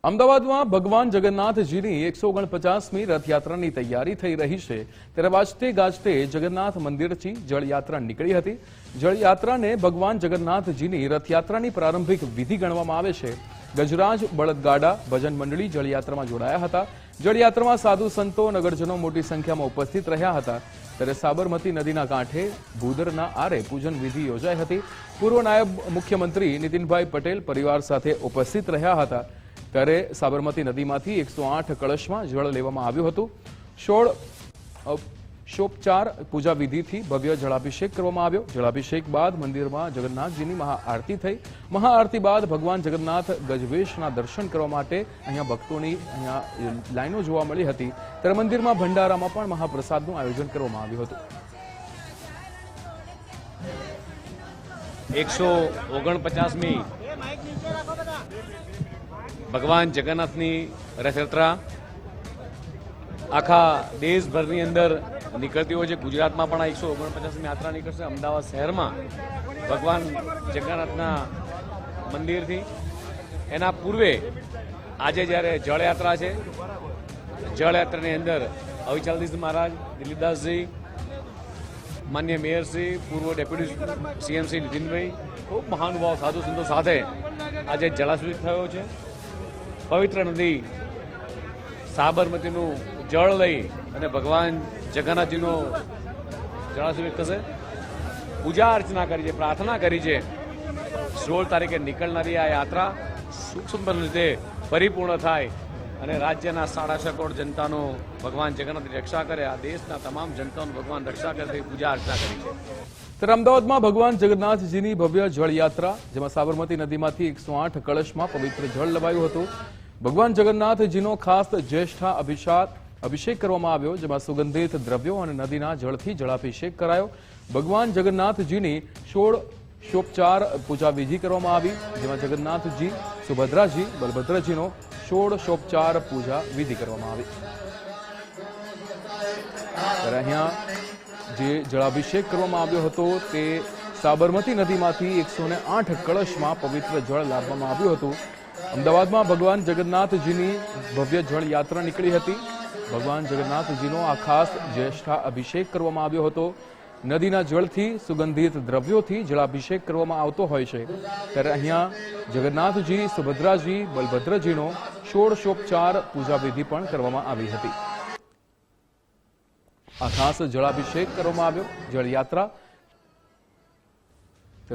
અમદાવાદમાં ભગવાન જગન્નાથજીની 149મી રથયાત્રાની તૈયારી થઈ રહી છે ત્યારે વાજતે ગાજતે જગન્નાથ મંદિરથી જળયાત્રા નીકળી હતી. જળયાત્રાને ભગવાન જગન્નાથજીની રથયાત્રાની પ્રારંભિક વિધિ ગણવામાં આવે છે. ગજરાજ, બળદગાડા, ભજન મંડળી જળયાત્રામાં જોડાયા હતા. જળયાત્રામાં સાધુ સંતો, નગરજનો મોટી સંખ્યામાં ઉપસ્થિત રહ્યા હતા. ત્યારે સાબરમતી નદીના કાંઠે ભૂદરના આરે પૂજન વિધિ યોજાઈ હતી. પૂર્વ નાયબ મુખ્યમંત્રી નીતિનભાઈ પટેલ પરિવાર સાથે ઉપસ્થિત રહ્યા હતા. ત્યારે સાબરમતી નદીમાંથી 108 કળશમાં જળ લેવામાં આવ્યું હતું. 16 શોપચાર પૂજા વિધિથી ભવ્ય જળાભિષેક કરવામાં આવ્યો. જળાભિષેક બાદ મંદિરમાં જગન્નાથજીની મહાઆરતી થઈ. મહાઆરતી બાદ ભગવાન જગન્નાથ ગજવેશના દર્શન કરવા માટે અહીંયા ભક્તોની લાઈનો જોવા મળી હતી. ત્યારે મંદિરમાં ભંડારામાં પણ મહાપ્રસાદનું આયોજન કરવામાં આવ્યું હતું. 149મી ભગવાન જગન્નાથની રથયાત્રા આખા દેશભરની અંદર નીકળતી હોય છે. ગુજરાતમાં પણ 149મી યાત્રા નીકળશે. અમદાવાદ શહેરમાં ભગવાન જગન્નાથના મંદિરથી એના પૂર્વે આજે જ્યારે જળયાત્રા છે, જળયાત્રાની અંદર અવિચલદાસ મહારાજ, દિલીપદાસજી, માન્ય મેયરશ્રી, પૂર્વ ડેપ્યુટી સીએમ શ્રી નીતિનભાઈ, ખૂબ મહાનુભાવ સાધુ સંતો સાથે આજે જળાભિષેક થયો છે. પવિત્ર નદી સાબરમતીનું જળ લઈ અને ભગવાન જગન્નાથજીનો જળાભિષેક થશે. પૂજા અર્ચના કરી છે, પ્રાર્થના કરી છે. 16 તારીખે નીકળનારી આ યાત્રા સુખ સંપન્ન રીતે પરિપૂર્ણ થાય અને રાજ્યના 6.5 કરોડ જનતાનો ભગવાન જગન્નાથની રક્ષા કરે, આ દેશના તમામ જનતાનું ભગવાન રક્ષા કરે તેવી પૂજા અર્ચના કરી છે. ત્યારે અમદાવાદમાં ભગવાન જગન્નાથજીની ભવ્ય જળયાત્રા, જેમાં સાબરમતી નદીમાંથી 108 કળશમાં પવિત્ર જળ લવાયું હતું. ભગવાન જગન્નાથજીનો ખાસ જ્યેષ્ઠા અભિષેક કરવામાં આવ્યો, જેમાં સુગંધિત દ્રવ્યો અને નદીના જળથી જળાભિષેક કરાયો. ભગવાન જગન્નાથજીની 16 શોપચાર પૂજા વિધિ કરવામાં આવી, જેમાં જગન્નાથજી, સુભદ્રાજી, બલભદ્રજીનો 16 શોપચાર પૂજા વિધિ કરવામાં આવી. ત્યારે અહીંયા જે જળાભિષેક કરવામાં આવ્યો હતો તે સાબરમતી નદીમાંથી 108 કળશમાં પવિત્ર જળ લાવવામાં આવ્યું હતું. અમદાવાદમાં ભગવાન જગન્નાથજીની ભવ્ય જળ યાત્રા નીકળી હતી. ભગવાન જગન્નાથજીનો આ ખાસ જ્યેષ્ઠા અભિષેક કરવામાં આવ્યો હતો. નદીના જળથી, સુગંધિત દ્રવ્યોથી જળાભિષેક કરવામાં આવતો હોય છે. ત્યારે અહીંયા જગન્નાથજી, સુભદ્રાજી, બલભદ્રજીનો 16 શોપચાર પૂજા વિધિ પણ કરવામાં આવી હતી. આ ખાસ જળાભિષેક કરવામાં આવ્યો. જળયાત્રા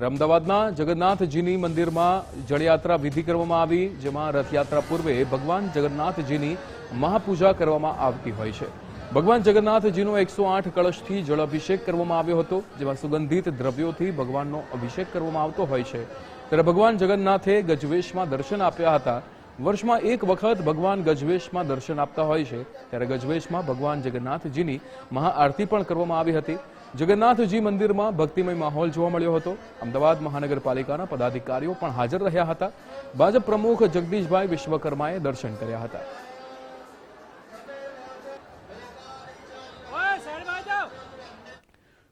અમદાવાદના જગન્નાથજીની મંદિરમાં જળયાત્રા વિધિ કરવામાં આવી, જેમાં રથયાત્રા પૂર્વે ભગવાન જગન્નાથજીની મહાપૂજા કરવામાં આવતી હોય છે. ભગવાન જગન્નાથજીનો 108 કળશથી જળાભિષેક કરવામાં આવ્યો હતો, જેમાં સુગંધિત દ્રવ્યોથી ભગવાનનો અભિષેક કરવામાં આવતો હોય છે. ત્યારે ભગવાન જગન્નાથે ગજવેશમાં દર્શન આપ્યા હતા. વર્ષમાં એક વખત ભગવાન ગજવેશમાં દર્શન આપતા હોય છે. ત્યારે ગજવેશમાં ભગવાન જગન્નાથજીની મહાઆરતી પણ કરવામાં આવી હતી. જગન્નાથજી મંદિરમાં ભક્તિમય માહોલ જોવા મળ્યો હતો. અમદાવાદ મહાનગરપાલિકાના પદાધિકારીઓ પણ હાજર રહ્યા હતા. ભાજપ પ્રમુખ જગદીશભાઈ વિશ્વકર્માએ દર્શન કર્યા હતા.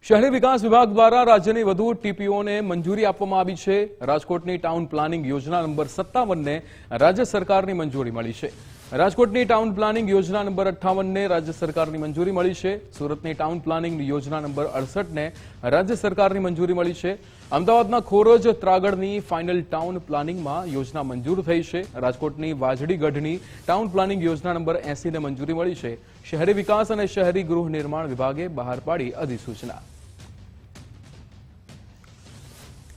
શહેરી વિકાસ વિભાગ દ્વારા રાજ્યની વધુ ટીપીઓને મંજૂરી આપવામાં આવી છે. રાજકોટની ટાઉન પ્લાનિંગ યોજના નંબર 57ને રાજ્ય સરકારની મંજૂરી મળી છે. રાજકોટની ટાઉન પ્લાનિંગ યોજના નંબર 58ને રાજ્ય સરકારની મંજૂરી મળી છે. સુરતની ટાઉન પ્લાનિંગ યોજના નંબર 68ને રાજ્ય સરકારની મંજૂરી મળી છે. અમદાવાદના ખોરજ ત્રાગડની ફાઇનલ ટાઉન પ્લાનિંગમાં યોજના મંજૂર થઈ છે. રાજકોટની વાજડીગઢની ટાઉન પ્લાનિંગ યોજના નંબર 80ને મંજૂરી મળી છે. શહેરી વિકાસ અને શહેરી ગૃહ નિર્માણ વિભાગે બહાર પાડી અધિસૂચના.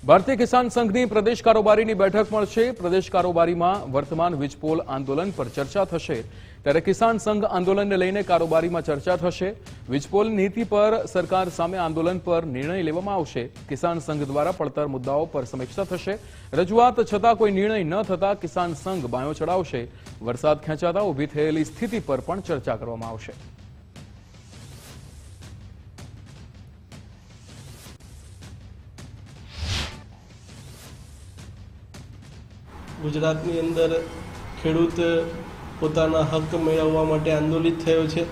ભારતીય કિસાન સંઘની પ્રદેશ કારોબારીની બેઠક મળશે. પ્રદેશ કારોબારીમાં વર્તમાન વીજપોલ આંદોલન પર ચર્ચા થશે. ત્યારે કિસાન સંઘ આંદોલનને લઈને કારોબારીમાં ચર્ચા થશે. વીજપોલ નીતિ પર સરકાર સામે આંદોલન પર નિર્ણય લેવામાં આવશે. કિસાન સંઘ દ્વારા પડતર મુદ્દાઓ પર સમીક્ષા થશે. રજૂઆત છતાં કોઈ નિર્ણય ન થતા કિસાન સંઘ બાયો ચડાવશે. વરસાદ ખેંચાતા ઊભી થયેલી સ્થિતિ પર પણ ચર્ચા કરવામાં આવશે. ગુજરાતની અંદર ખેડૂત પોતાના હક મેળવવા માટે આંદોલિત થયો છે.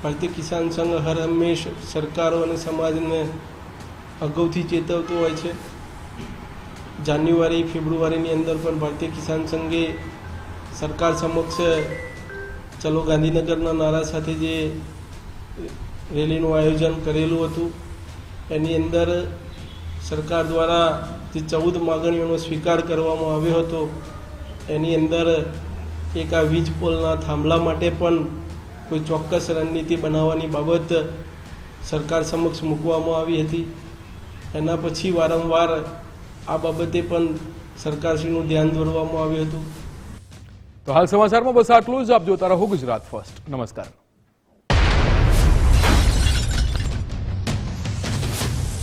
ભારતીય કિસાન સંઘ હર હંમેશ સરકારો અને સમાજને અગાઉથી ચેતવતો હોય છે. જાન્યુઆરી ફેબ્રુઆરીની અંદર પણ ભારતીય કિસાન સંઘે સરકાર સમક્ષ ચલો ગાંધીનગરના નારા સાથે જે રેલીનું આયોજન કરેલું હતું એની અંદર સરકાર દ્વારા જે 14 માગણીઓનો સ્વીકાર કરવામાં આવ્યો હતો એની અંદર એક આ વીજ પોલના થાંભલા માટે પણ કોઈ ચોક્કસ રણનીતિ બનાવવાની બાબત સરકાર સમક્ષ મૂકવામાં આવી હતી. એના પછી વારંવાર આ બાબતે પણ સરકારશ્રીનું ધ્યાન દોરવામાં આવ્યું હતું. તો હાલ સમાચારમાં બસ આટલું જ. આપ જોતા રહો ગુજરાત ફર્સ્ટ. નમસ્કાર.